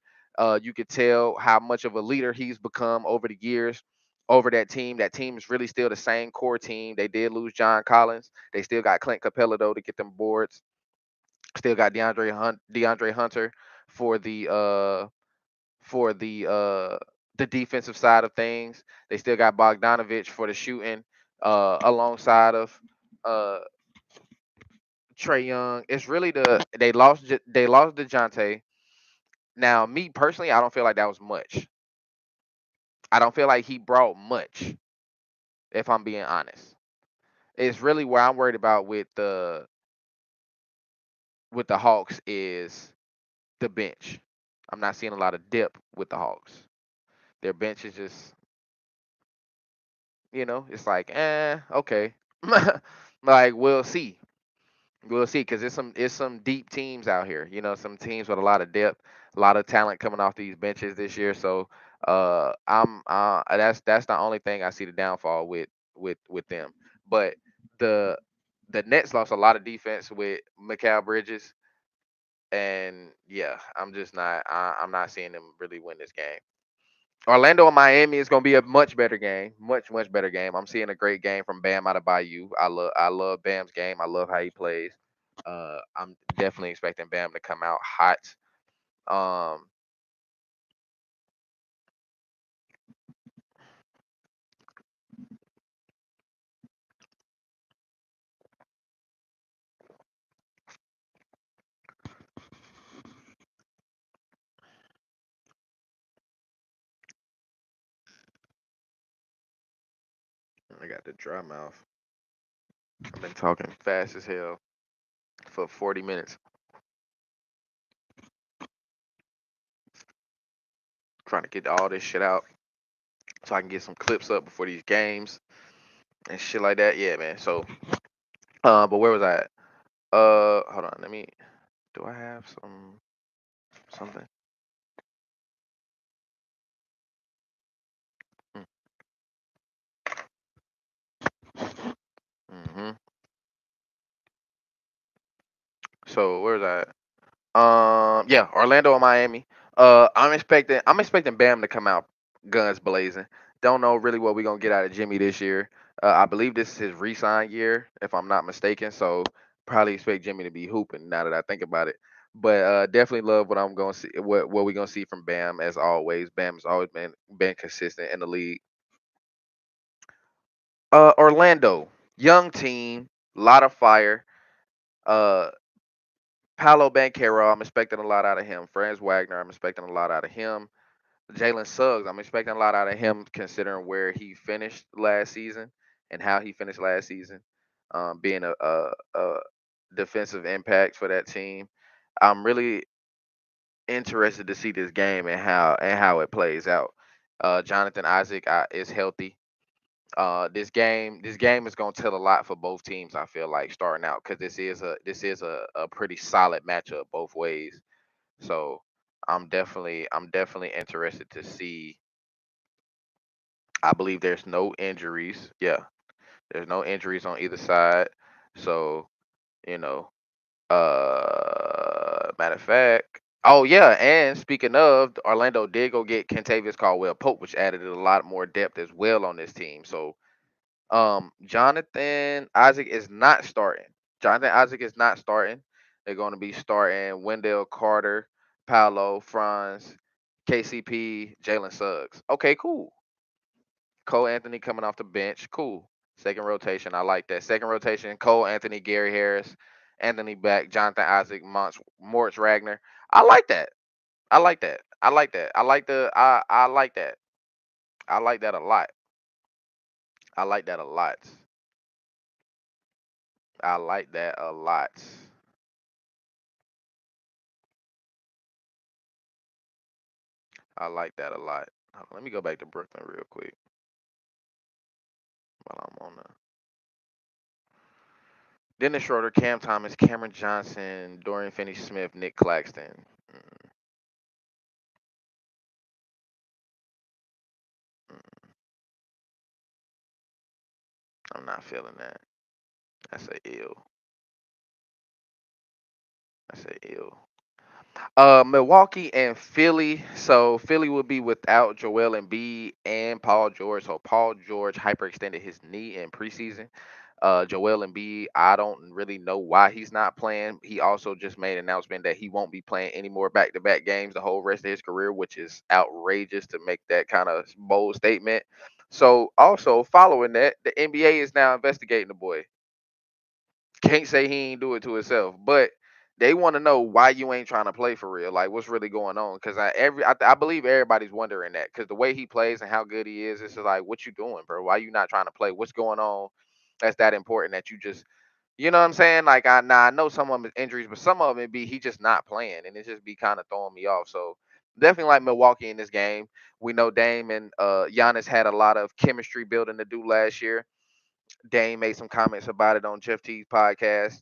You could tell how much of a leader he's become over the years over that team. That team is really still the same core team. They did lose John Collins. They still got Clint Capella though to get them boards. Still got DeAndre Hunter for the defensive side of things. They still got Bogdanovich for the shooting alongside of uh Trey Young. It's really they lost DeJounte. Now, me personally, I don't feel like that was much. I don't feel like he brought much, if I'm being honest. It's really where I'm worried about with the Hawks is the bench. I'm not seeing a lot of depth with the Hawks. Their bench is just, it's like, okay. Like we'll see. We'll see, because it's some deep teams out here. Some teams with a lot of depth, a lot of talent coming off these benches this year. So that's the only thing I see the downfall with them. But the the Nets lost a lot of defense with Mikal Bridges, and yeah, I'm not seeing them really win this game. Orlando and Miami is going to be a much better game, much better game. I'm seeing a great game from Bam out of Bayou. I love Bam's game. I love how he plays. I'm definitely expecting Bam to come out hot. Um, I got the dry mouth. I've been talking fast as hell for 40 minutes, trying to get all this shit out so I can get some clips up before these games and shit like that. Yeah, man. So, but where was I at? Hold on. Do I have something? So where's that? Yeah, Orlando and Miami. I'm expecting Bam to come out guns blazing. Don't know really what we're gonna get out of Jimmy this year. I believe this is his re-sign year, if I'm not mistaken. So probably expect Jimmy to be hooping now that I think about it. But definitely love what I'm gonna see. What we gonna see from Bam as always. Bam has always been consistent in the league. Orlando, young team, lot of fire. Uh, Paolo Banchero, I'm expecting a lot out of him. Franz Wagner, I'm expecting a lot out of him. Jalen Suggs, I'm expecting a lot out of him considering where he finished last season and how he finished last season, being a defensive impact for that team. I'm really interested to see this game and how it plays out. Jonathan Isaac is healthy. This game is going to tell a lot for both teams. I feel like starting out because this is a pretty solid matchup both ways. So I'm definitely interested to see. I believe there's no injuries. Yeah, there's no injuries on either side. So you know, matter of fact. Oh yeah, and speaking of, Orlando did go get Kentavious Caldwell Pope, which added a lot more depth as well on this team. So Jonathan Isaac is not starting. Jonathan Isaac is not starting. They're going to be starting Wendell Carter, Paolo, Franz, KCP, Jalen Suggs. Okay, cool. Cole Anthony coming off the bench. Cool. Second rotation. I like that. Second rotation. Cole Anthony, Gary Harris, Anthony Beck, Jonathan Isaac, Moritz Ragnar. I like that. I like that. I like that. I like that. I like that a lot. I like that a lot. I like that a lot. I like that a lot. Hold on, let me go back to Brooklyn real quick while I'm on the. Dennis Schroeder, Cam Thomas, Cameron Johnson, Dorian Finney-Smith, Nick Claxton. Mm, mm, I'm not feeling that. That's a ill. That's a ill. Milwaukee and Philly. So Philly will be without Joel Embiid and Paul George. So Paul George hyperextended his knee in preseason. Joel Embiid, I don't really know why he's not playing. He also just made an announcement that he won't be playing any more back-to-back games the whole rest of his career, which is outrageous to make that kind of bold statement. So also following that, the NBA is now investigating the boy. Can't say he ain't do it to himself, but they want to know why you ain't trying to play for real. Like what's really going on? Because I believe everybody's wondering that because the way he plays and how good he is, it's just like what you doing, bro? Why you not trying to play? What's going on? That's that important that you just you know what I'm saying? Like I know some of them is injuries, but some of them it be he just not playing, and it just be kind of throwing me off. So definitely like Milwaukee in this game. We know Dame and Giannis had a lot of chemistry building to do last year. Dame made some comments about it on Jeff T's podcast,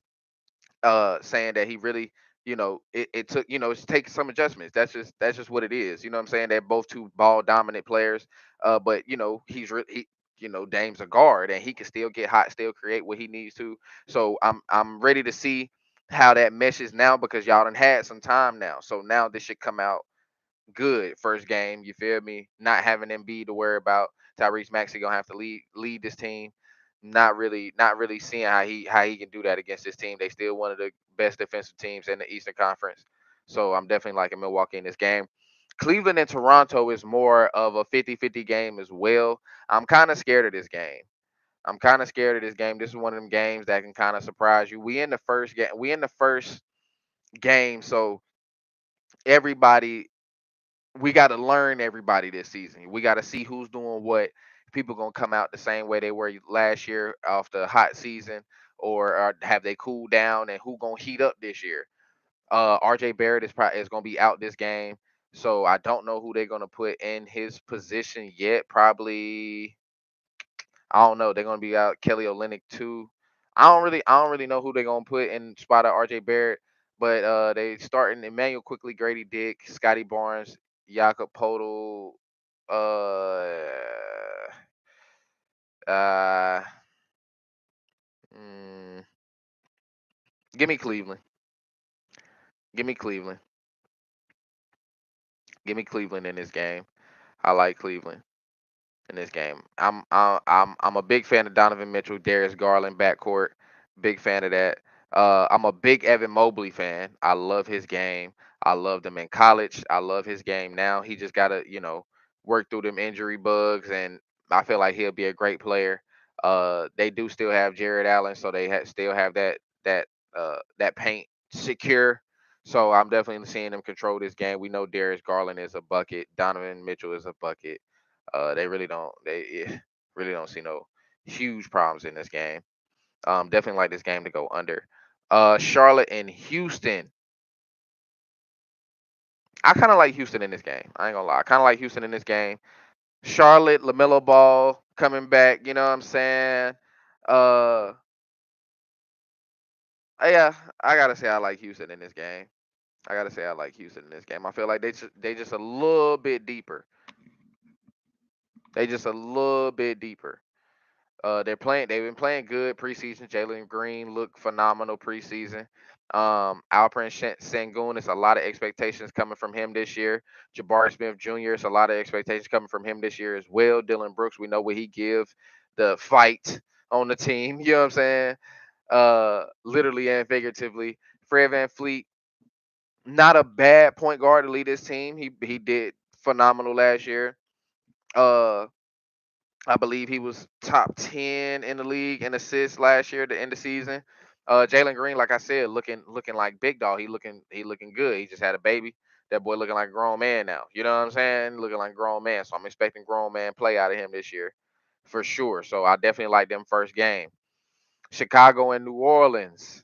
saying that he really, it took, it's taking some adjustments. That's just what it is. You know what I'm saying? They're both two ball dominant players. But Dame's a guard and he can still get hot, still create what he needs to. So I'm ready to see how that meshes now because y'all done had some time now. So now this should come out good first game. You feel me? Not having Embiid to worry about. Tyrese Maxey gonna have to lead this team. Not really seeing how he can do that against this team. They still one of the best defensive teams in the Eastern Conference. So I'm definitely liking Milwaukee in this game. Cleveland and Toronto is more of a 50-50 game as well. I'm kind of scared of this game. I'm kind of scared of this game. This is one of them games that can kind of surprise you. We in the first game. We in the first game, so everybody we got to learn everybody this season. We got to see who's doing what. People gonna come out the same way they were last year off the hot season, or have they cooled down? And who gonna heat up this year? RJ Barrett is gonna be out this game, so I don't know who they're gonna put in his position yet. Probably I don't know. They're gonna be out Kelly Olynyk too. I don't really know who they're gonna put in spot of RJ Barrett, but they starting Emmanuel Quickly, Grady Dick, Scotty Barnes, Jakob Podol, uh, uh, mm, give me Cleveland. Give me Cleveland. Give me Cleveland in this game. I like Cleveland in this game. I'm a big fan of Donovan Mitchell, Darius Garland backcourt. Big fan of that. I'm a big Evan Mobley fan. I love his game. I loved him in college. I love his game now. He just gotta, work through them injury bugs, and I feel like he'll be a great player. They do still have Jared Allen, so they still have that paint secure. So I'm definitely seeing them control this game. We know Darius Garland is a bucket. Donovan Mitchell is a bucket. They really don't. Really don't see no huge problems in this game. Definitely like this game to go under. Charlotte and Houston. I kind of like Houston in this game. I ain't gonna lie. I kind of like Houston in this game. Charlotte, Lamelo Ball coming back. You know what I'm saying? Uh, yeah, I gotta say I like Houston in this game. I gotta say I like Houston in this game. I feel like they just a little bit deeper. They just a little bit deeper. They're playing. They've been playing good preseason. Jalen Green looked phenomenal preseason. Alperen Sengun, it's a lot of expectations coming from him this year. Jabari Smith Jr. It's a lot of expectations coming from him this year as well. Dylan Brooks, we know what he gives the fight on the team. You know what I'm saying? Literally and figuratively. Fred Van Fleet, not a bad point guard to lead this team. He did phenomenal last year. Uh, I believe he was top 10 in the league in assists last year at the end of the season. Jalen Green, like I said, looking like big dog. He looking good. He just had a baby. That boy looking like a grown man now. You know what I'm saying? Looking like a grown man. So I'm expecting grown man play out of him this year for sure. So I definitely like them first game. Chicago and New Orleans.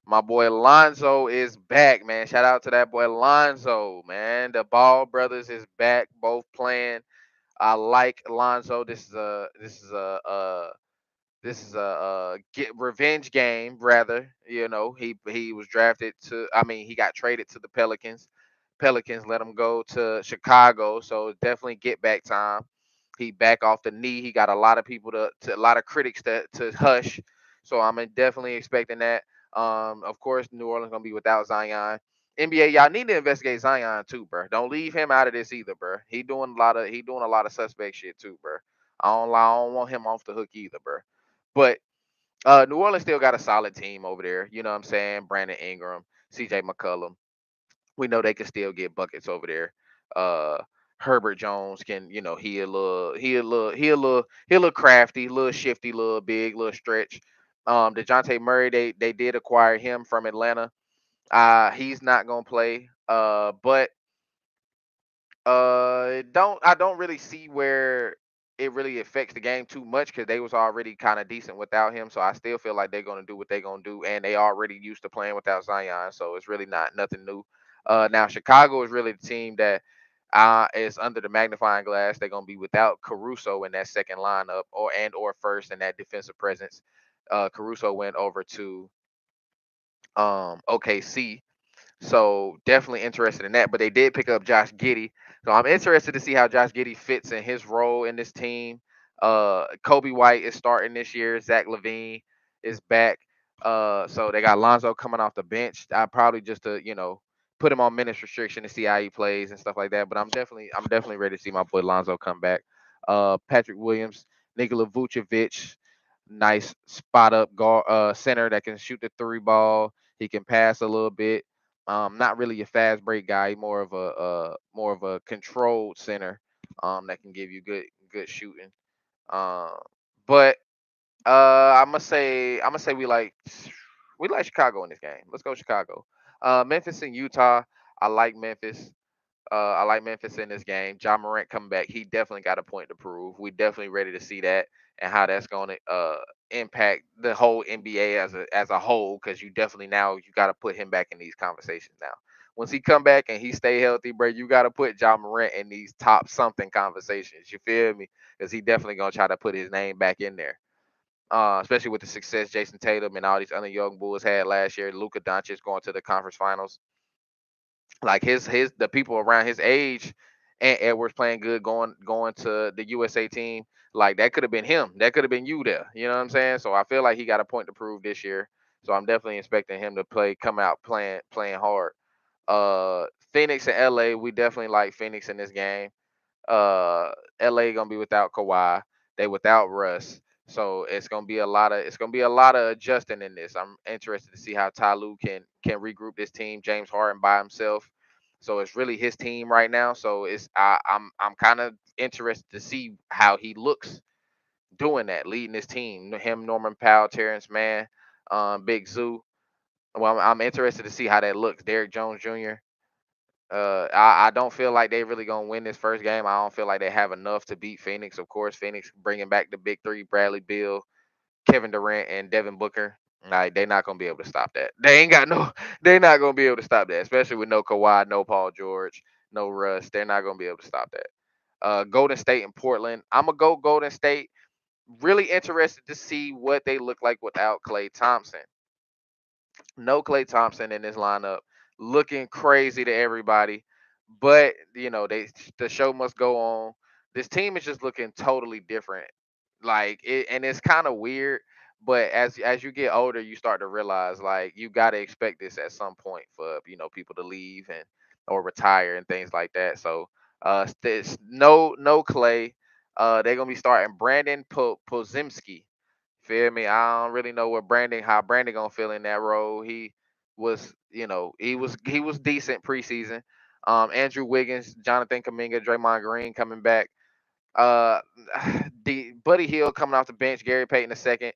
My boy Lonzo is back, man. Shout out to that boy Lonzo, man. The Ball brothers is back, both playing. I like Lonzo. This is a get revenge game, rather. He was drafted to. I mean, he got traded to the Pelicans. Pelicans let him go to Chicago, so it's definitely get back time. He back off the knee. He got a lot of people to a lot of critics to hush. So I'm definitely expecting that. Of course, New Orleans gonna be without Zion. NBA, y'all need to investigate Zion too, bro. Don't leave him out of this either, bro. He doing a lot of suspect shit too, bro. I don't want him off the hook either, bro. But New Orleans still got a solid team over there. You know what I'm saying? Brandon Ingram, CJ McCollum. We know they can still get buckets over there. Uh Herbert Jones can, he a little crafty, a little shifty, a little big, a little stretch. DeJounte Murray, they did acquire him from Atlanta. He's not gonna play. But I don't really see where it really affects the game too much because they was already kind of decent without him. So I still feel like they're gonna do what they're gonna do, and they already used to playing without Zion. So it's really not nothing new. Now Chicago is really the team that is under the magnifying glass. They're gonna be without Caruso in that second lineup, or first in that defensive presence. Caruso went over to OKC, so definitely interested in that. But they did pick up Josh Giddey. So I'm interested to see how Josh Giddey fits in his role in this team. Kobe White is starting this year. Zach Levine is back. So they got Lonzo coming off the bench. I probably just to, put him on minutes restriction to see how he plays and stuff like that. But I'm definitely ready to see my boy Lonzo come back. Patrick Williams, Nikola Vucevic, nice spot up guard, center that can shoot the three ball. He can pass a little bit. Not really a fast break guy, more of a controlled center. That can give you good shooting. Um, but I'm gonna say we like Chicago in this game. Let's go Chicago. Memphis and Utah. I like Memphis. I like Memphis in this game. John Morant coming back. He definitely got a point to prove. We definitely ready to see that and how that's going to impact the whole NBA as a whole. Because you definitely now you got to put him back in these conversations now. Once he come back and he stay healthy, bro, you got to put John Morant in these top something conversations. You feel me? Because he definitely gonna try to put his name back in there. Especially with the success Jason Tatum and all these other young bulls had last year. Luka Doncic going to the conference finals, like his the people around his age, and Edwards playing good, going to the USA team. Like that could have been him. That could have been you there. You know what I'm saying? So I feel like he got a point to prove this year. So I'm definitely expecting him to come out playing hard. Phoenix and LA, we definitely like Phoenix in this game. Uh, LA gonna be without Kawhi. They without Russ. So it's gonna be a lot of adjusting in this. I'm interested to see how Ty Lue can regroup this team. James Harden by himself. So it's really his team right now. So I'm kind of interested to see how he looks doing that, leading his team. Him, Norman Powell, Terrence Mann, Big Zoo. Well, I'm interested to see how that looks. Derrick Jones Jr. I don't feel like they really gonna win this first game. I don't feel like they have enough to beat Phoenix. Of course, Phoenix bringing back the big three: Bradley Beal, Kevin Durant, and Devin Booker. Like they not gonna be able to stop that. They ain't got no. They not gonna be able to stop that, especially with no Kawhi, no Paul George, no Russ. They're not gonna be able to stop that. Golden State and Portland. I'm gonna go Golden State. Really interested to see what they look like without Klay Thompson. No Klay Thompson in this lineup, looking crazy to everybody. But the show must go on. This team is just looking totally different. Like it, and it's kind of weird. But as you get older, you start to realize like you got to expect this at some point for people to leave and or retire and things like that. So no Clay. They're gonna be starting Brandon Pozimski. Feel me? I don't really know how Brandon gonna feel in that role. He was decent preseason. Andrew Wiggins, Jonathan Kaminga, Draymond Green coming back. Uh, the Buddy Hield coming off the bench, Gary Payton the second.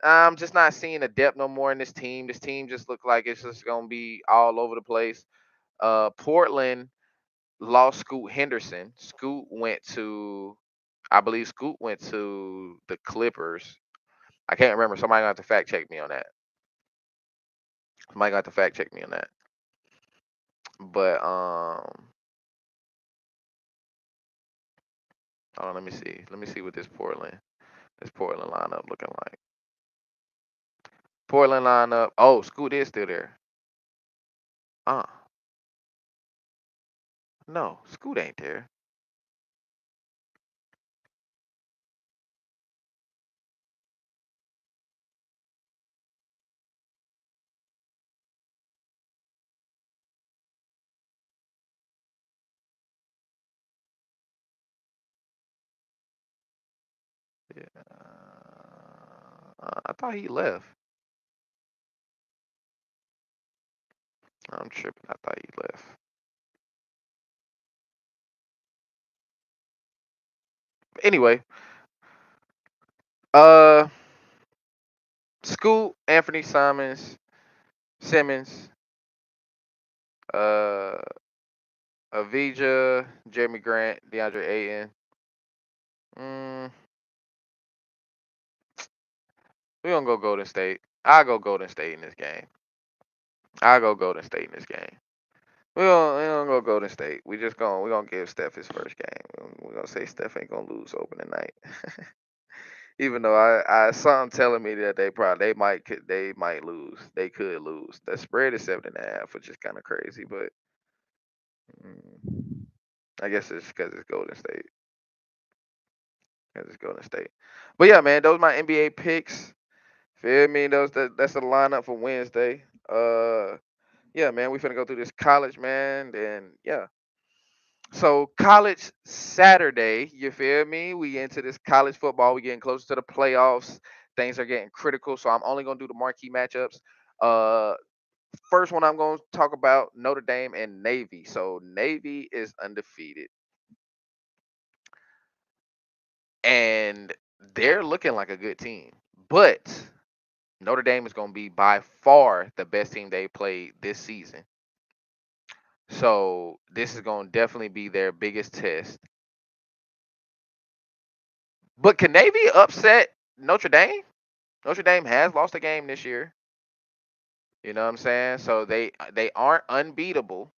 I'm just not seeing the depth no more in this team. This team just look like it's just gonna be all over the place. Portland lost Scoot Henderson. I believe Scoot went to the Clippers. I can't remember. Somebody gonna have to fact check me on that. Somebody gonna have to fact check me on that. But hold on, let me see. Let me see what this Portland lineup looking like. Portland lineup. Oh, Scoot is still there. Uh, no, Scoot ain't there. Yeah. I thought he left. I'm tripping. I thought he left. Anyway, uh, Scoot, Anthony Simmons, uh, Avija, Jeremy Grant, DeAndre Ayton. Mm, we gonna go Golden State. I go Golden State in this game. I go Golden State in this game. We gonna go Golden State. We gonna give Steph his first game. We're gonna say Steph ain't gonna lose opening night. Even though I something telling me that they might lose. They could lose. The spread is 7.5, which is kind of crazy, but mm, I guess it's because it's Golden State. Because it's Golden State. But yeah, man, those are my NBA picks. Feel me? That's the lineup for Wednesday. Yeah, man, we finna go through this college, man. Then yeah. So college Saturday, you feel me? We into this college football. We getting closer to the playoffs. Things are getting critical. So I'm only gonna do the marquee matchups. Uh, First one I'm gonna talk about Notre Dame and Navy. So Navy is undefeated, and they're looking like a good team. But Notre Dame is gonna be by far the best team they played this season. So this is gonna definitely be their biggest test. But can Navy upset Notre Dame? Notre Dame has lost a game this year. You know what I'm saying? So they aren't unbeatable.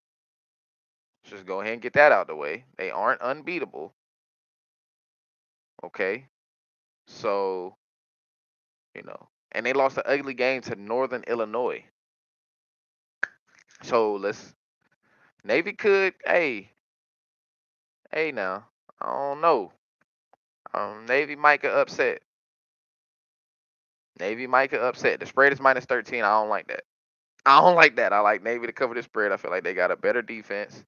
Just go ahead and get that out the way. They aren't unbeatable. Okay. So, and they lost an ugly game to Northern Illinois. So Navy could, hey now. I don't know. Navy might get upset. Navy might get upset. The spread is -13. I don't like that. I don't like that. I like Navy to cover the spread. I feel like they got a better defense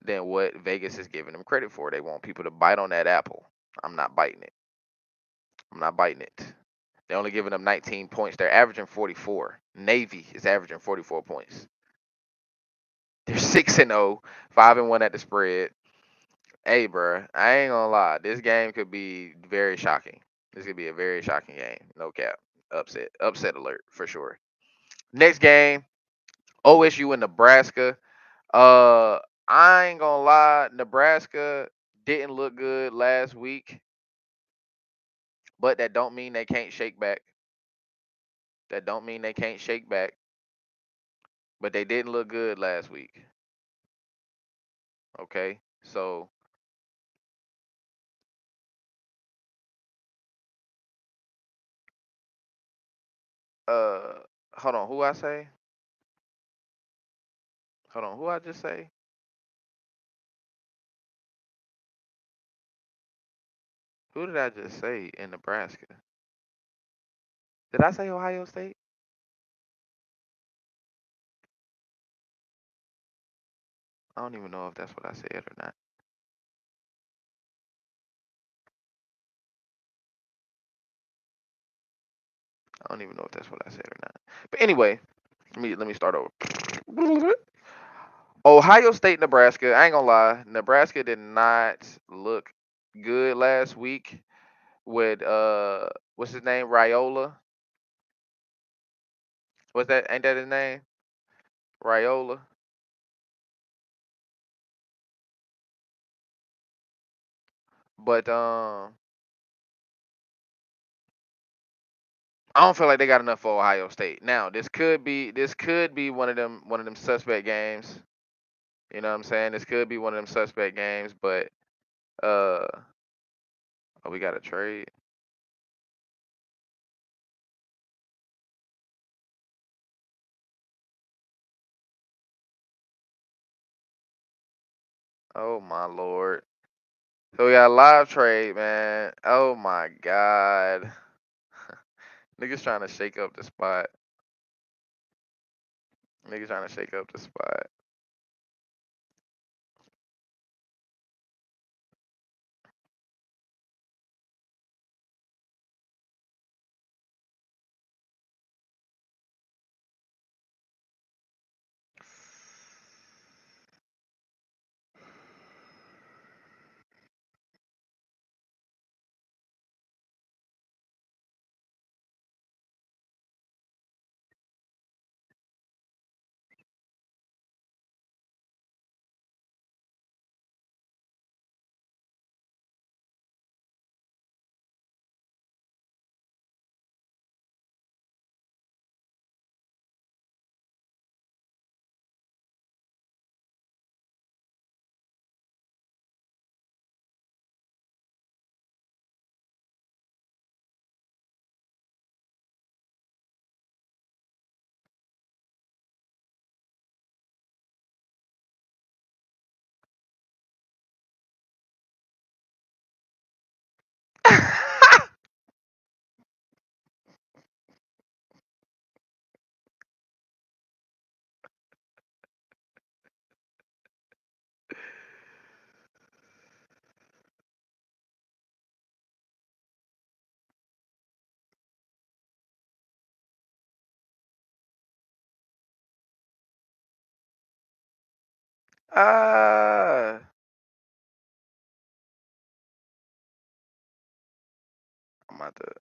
than what Vegas is giving them credit for. They want people to bite on that apple. I'm not biting it. I'm not biting it. They're only giving them 19 points. They're averaging 44. Navy is averaging 44 points. They're 6-0, 5-1 at the spread. Hey, bro, I ain't gonna lie. This game could be very shocking. This could be a very shocking game. No cap. Upset alert for sure. Next game, OSU and Nebraska. Uh, I ain't gonna lie. Nebraska didn't look good last week, but that don't mean they can't shake back. That don't mean they can't shake back. But they didn't look good last week. Okay, so uh, hold on. Who I say? Hold on. Who I just say? Who did I just say in Nebraska? Did I say Ohio State? I don't even know if that's what I said or not. I don't even know if that's what I said or not. But anyway, let me start over. Ohio State, Nebraska. I ain't gonna lie. Nebraska did not look good last week with what's his name? Raiola. What's that? Ain't that his name? Raiola. But I don't feel like they got enough for Ohio State. Now, this could be one of them suspect games. You know what I'm saying? This could be one of them suspect games, but uh oh, we got a trade. Oh my lord. So we got a live trade, man. Oh my god. Niggas trying to shake up the spot. Niggas trying to shake up the spot. Ah, I'm about to.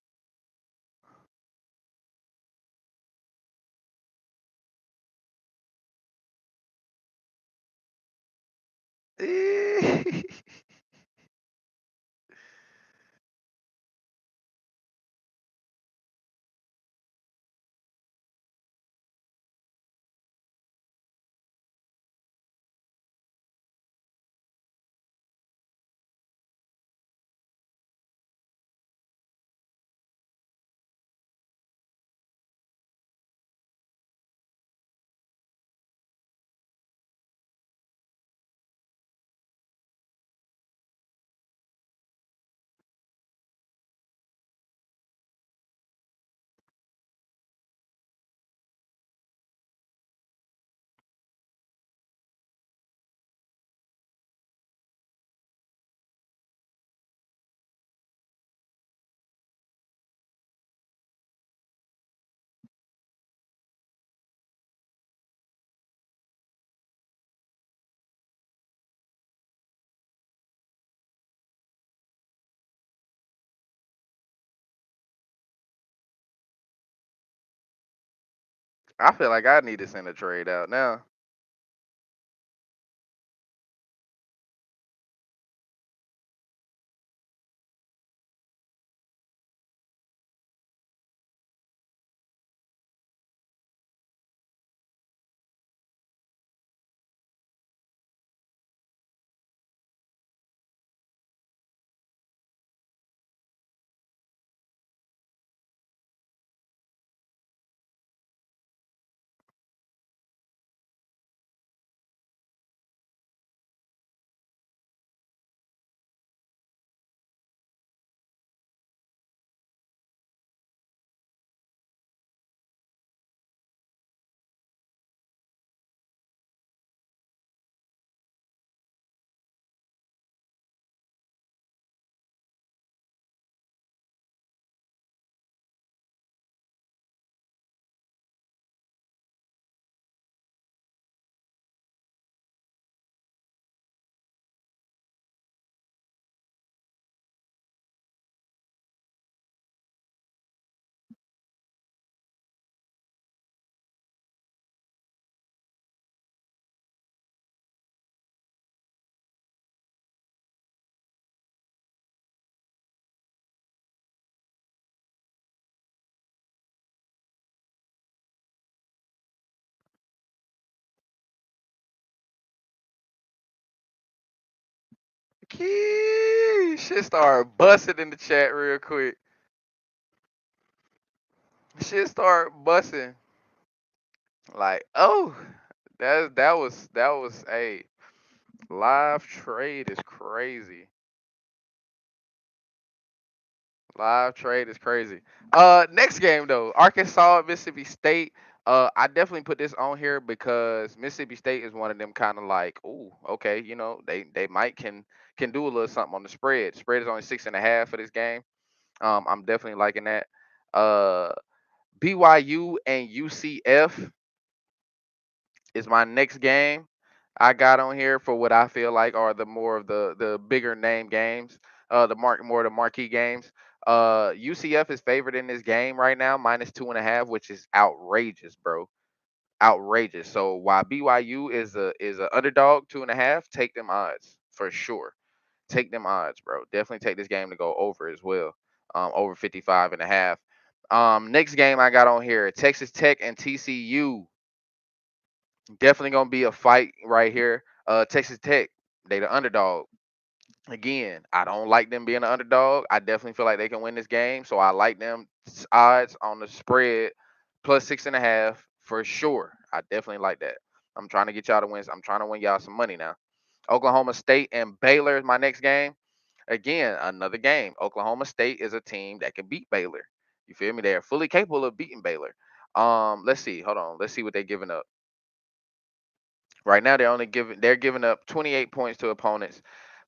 I feel like I need to send a trade out now. Key shit start busting in the chat real quick. Shit start busting. Like, oh, that was a live trade is crazy. Live trade is crazy. Next game though, Arkansas, Mississippi State. I definitely put this on here because Mississippi State is one of them kind of like, ooh, okay, they might can do a little something on the spread. Spread is only 6.5 for this game. I'm definitely liking that. Uh, BYU and UCF is my next game I got on here for what I feel like are the more of the bigger name games, the marquee games. UCF is favored in this game right now, -2.5, which is outrageous, bro. Outrageous. So while BYU is a underdog 2.5, take them odds for sure. Take them odds, bro. Definitely take this game to go over as well. Over 55.5. Next game I got on here, Texas Tech and TCU. Definitely gonna be a fight right here. Texas Tech, they the underdog. Again, I don't like them being an underdog. I definitely feel like they can win this game, so I like them odds on the spread plus 6.5 for sure. I definitely like that. I'm trying to get y'all to win. I'm trying to win y'all some money now. Oklahoma State and Baylor is my next game. Again, another game. Oklahoma State is a team that can beat Baylor. You feel me? They are fully capable of beating Baylor. Let's see. Hold on. Let's see what they're giving up. Right now, they're giving up 28 points to opponents.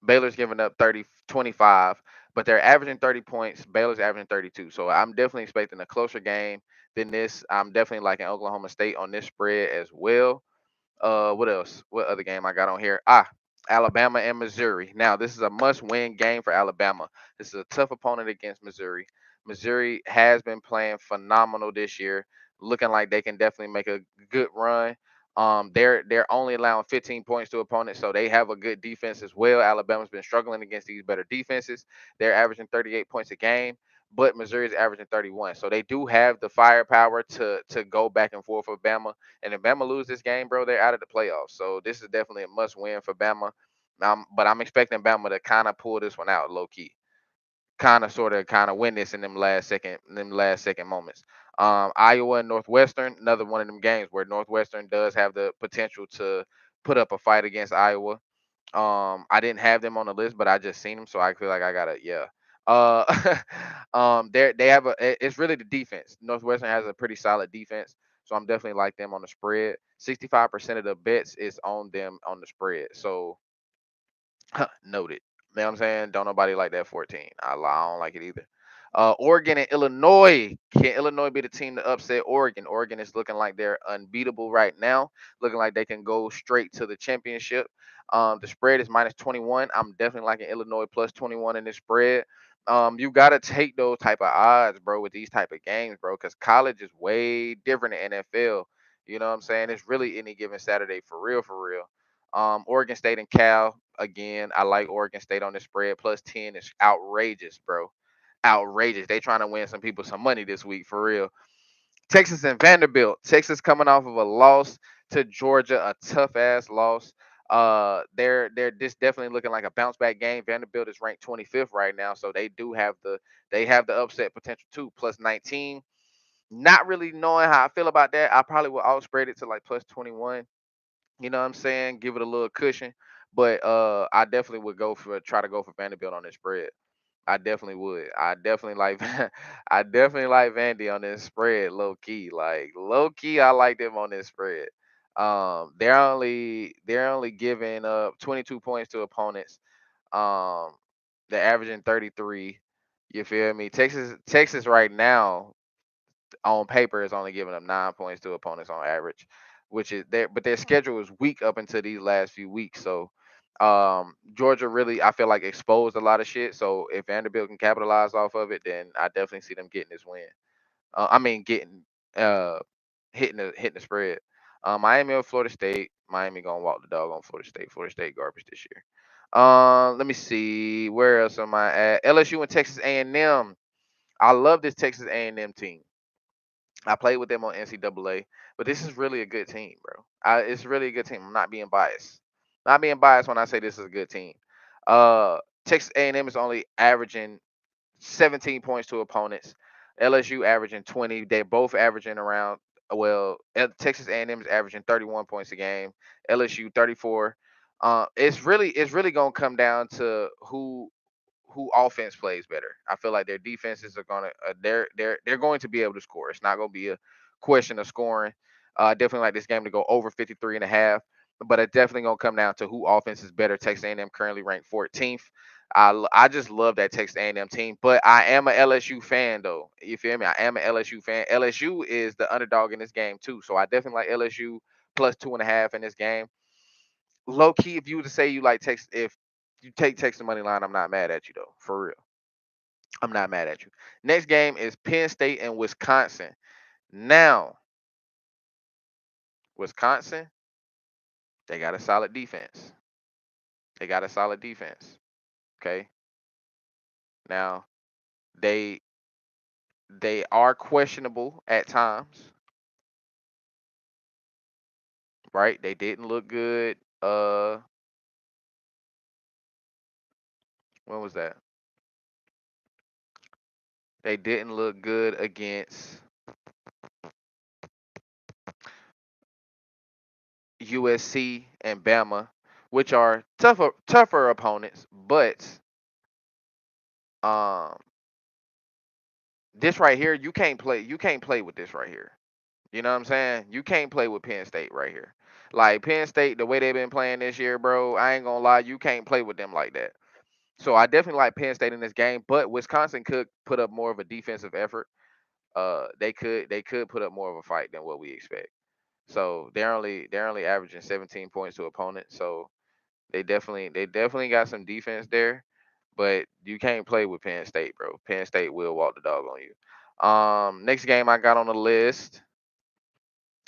Baylor's giving up 25, but they're averaging 30 points. Baylor's averaging 32. So I'm definitely expecting a closer game than this. I'm definitely liking Oklahoma State on this spread as well. What else? What other game I got on here? Alabama and Missouri. Now, this is a must-win game for Alabama. This is a tough opponent against Missouri. Missouri has been playing phenomenal this year, looking like they can definitely make a good run. They're only allowing 15 points to opponents, so they have a good defense as well. Alabama's been struggling against these better defenses. They're averaging 38 points a game, but Missouri's averaging 31. So they do have the firepower to go back and forth with Bama. And if Bama lose this game, bro, they're out of the playoffs. So this is definitely a must win for Bama. But I'm expecting Bama to kind of pull this one out low key, kind of win this in them last second moments. Iowa and Northwestern, another one of them games where Northwestern does have the potential to put up a fight against Iowa. I didn't have them on the list, but I just seen them, so I feel like I gotta, yeah. Uh, they have it's really the defense. Northwestern has a pretty solid defense, so I'm definitely like them on the spread. 65% of the bets is on them on the spread. So noted. You know what I'm saying? Don't nobody like that 14. I don't like it either. Oregon and Illinois. Can Illinois be the team to upset Oregon? Oregon is looking like they're unbeatable right now, looking like they can go straight to the championship. The spread is -21. I'm definitely liking Illinois plus 21 in this spread. You gotta take those type of odds, bro, with these type of games, bro, because college is way different than NFL. You know what I'm saying? It's really any given Saturday for real, for real. Oregon State and Cal again. I like Oregon State on the spread. +10 is outrageous, bro. Outrageous. They trying to win some people some money this week for real. Texas and Vanderbilt. Texas coming off of a loss to Georgia, a tough ass loss. They're this definitely looking like a bounce back game. Vanderbilt is ranked 25th right now, so they have the upset potential too. +19. Not really knowing how I feel about that. I probably would outspread it to like +21. You know what I'm saying? Give it a little cushion. But I definitely would try to go for Vanderbilt on this spread. I definitely would. I definitely like I definitely like Vandy on this spread, low key. Like low key, I like them on this spread. They're only giving up 22 points to opponents. Um, they're averaging 33. You feel me? Texas right now on paper is only giving up 9 points to opponents on average, which is their schedule is weak up until these last few weeks. So Georgia really I feel like exposed a lot of shit. So if Vanderbilt can capitalize off of it, then I definitely see them getting this win. I mean getting uh hitting the spread. Miami or Florida State. Miami gonna walk the dog on Florida State. Florida State garbage this year. Let me see. Where else am I at? LSU and Texas A&M. I love this Texas A&M team. I played with them on NCAA, but this is really a good team, bro. It's really a good team. I'm not being biased. Not being biased when I say this is a good team. Uh, Texas A&M is only averaging 17 points to opponents. LSU averaging 20. They're both averaging around. Well, Texas A&M is averaging 31 points a game. LSU 34. It's really gonna come down to who offense plays better. I feel like their defenses are gonna they're going to be able to score. It's not gonna be a question of scoring. I definitely like this game to go over 53 and a half, but it's definitely gonna come down to who offense is better. Texas A&M currently ranked 14th. I just love that Texas A&M team, but I am a LSU fan though. You feel me? I am an LSU fan. LSU is the underdog in this game too, so I definitely like LSU +2.5 in this game. Low key, if you were to say you like Texas, if you take Texas money line, I'm not mad at you though, for real. I'm not mad at you. Next game is Penn State and Wisconsin. Now, Wisconsin, they got a solid defense. They got a solid defense. Okay. Now, they they are questionable at times, right? They didn't look good. When was that? They didn't look good against USC and Bama, which are tougher opponents, but um this right here, you can't play with this right here. You know what I'm saying? You can't play with Penn State right here. Like Penn State, the way they've been playing this year, bro, I ain't gonna lie, you can't play with them like that. So I definitely like Penn State in this game, but Wisconsin could put up more of a defensive effort. They could put up more of a fight than what we expect. So they're only averaging 17 points to opponents. So they definitely got some defense there, but you can't play with Penn State, bro. Penn State will walk the dog on you. Next game I got on the list.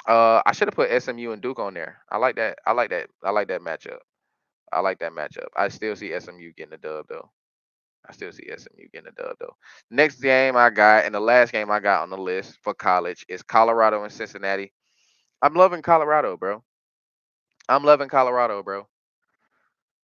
I should have put SMU and Duke on there. I like that. I like that. I like that matchup. I like that matchup. I still see SMU getting the dub though. I still see SMU getting the dub though. Next game I got, and the last game I got on the list for college is Colorado and Cincinnati. I'm loving Colorado, bro. I'm loving Colorado, bro.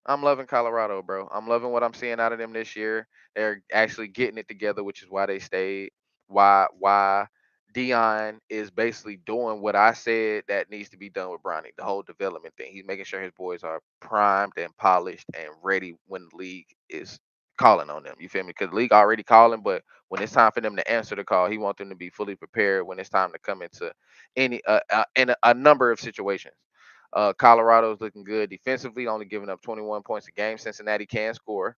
I'm loving Colorado, bro. I'm loving what I'm seeing out of them this year. They're actually getting it together, which is why they stayed. Why Dion is basically doing what I said that needs to be done with Bronny, the whole development thing. He's making sure his boys are primed and polished and ready when the league is calling on them. You feel me? Because the league already calling, but when it's time for them to answer the call, he wants them to be fully prepared when it's time to come into any in a number of situations. Colorado's looking good defensively, only giving up 21 points a game. Cincinnati can score.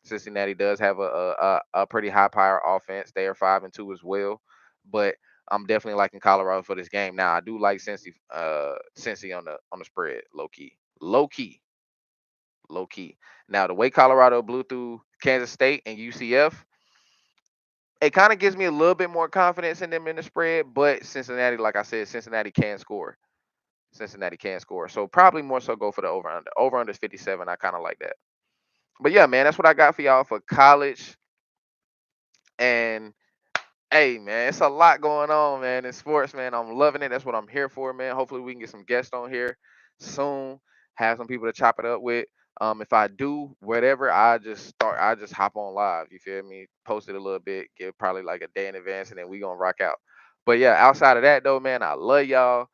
Cincinnati does have a pretty high power offense. They are 5-2 as well, but I'm definitely liking Colorado for this game. Now I do like Cincy on the spread, low key, low key. Now the way Colorado blew through Kansas State and UCF, it kind of gives me a little bit more confidence in them in the spread. But Cincinnati, like I said, Cincinnati can score. Cincinnati can't score. So probably more so go for the over under. Over under is 57. I kind of like that. But yeah, man, that's what I got for y'all for college. And hey, man, it's a lot going on, man, in sports, man. I'm loving it. That's what I'm here for, man. Hopefully, we can get some guests on here soon. Have some people to chop it up with. If I do whatever, I just hop on live. You feel me? Post it a little bit, give probably like a day in advance, and then we gonna rock out. But yeah, outside of that though, man, I love y'all.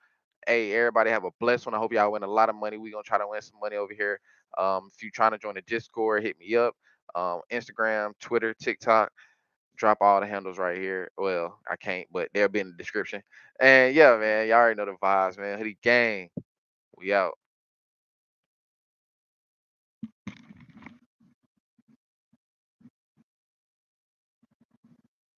Hey, everybody have a blessed one. I hope y'all win a lot of money. We gonna try to win some money over here. If you trying to join the Discord, hit me up. Instagram, Twitter, TikTok. Drop all the handles right here. Well, I can't, but they'll be in the description. And yeah, man, y'all already know the vibes, man. Hoodie gang, we out.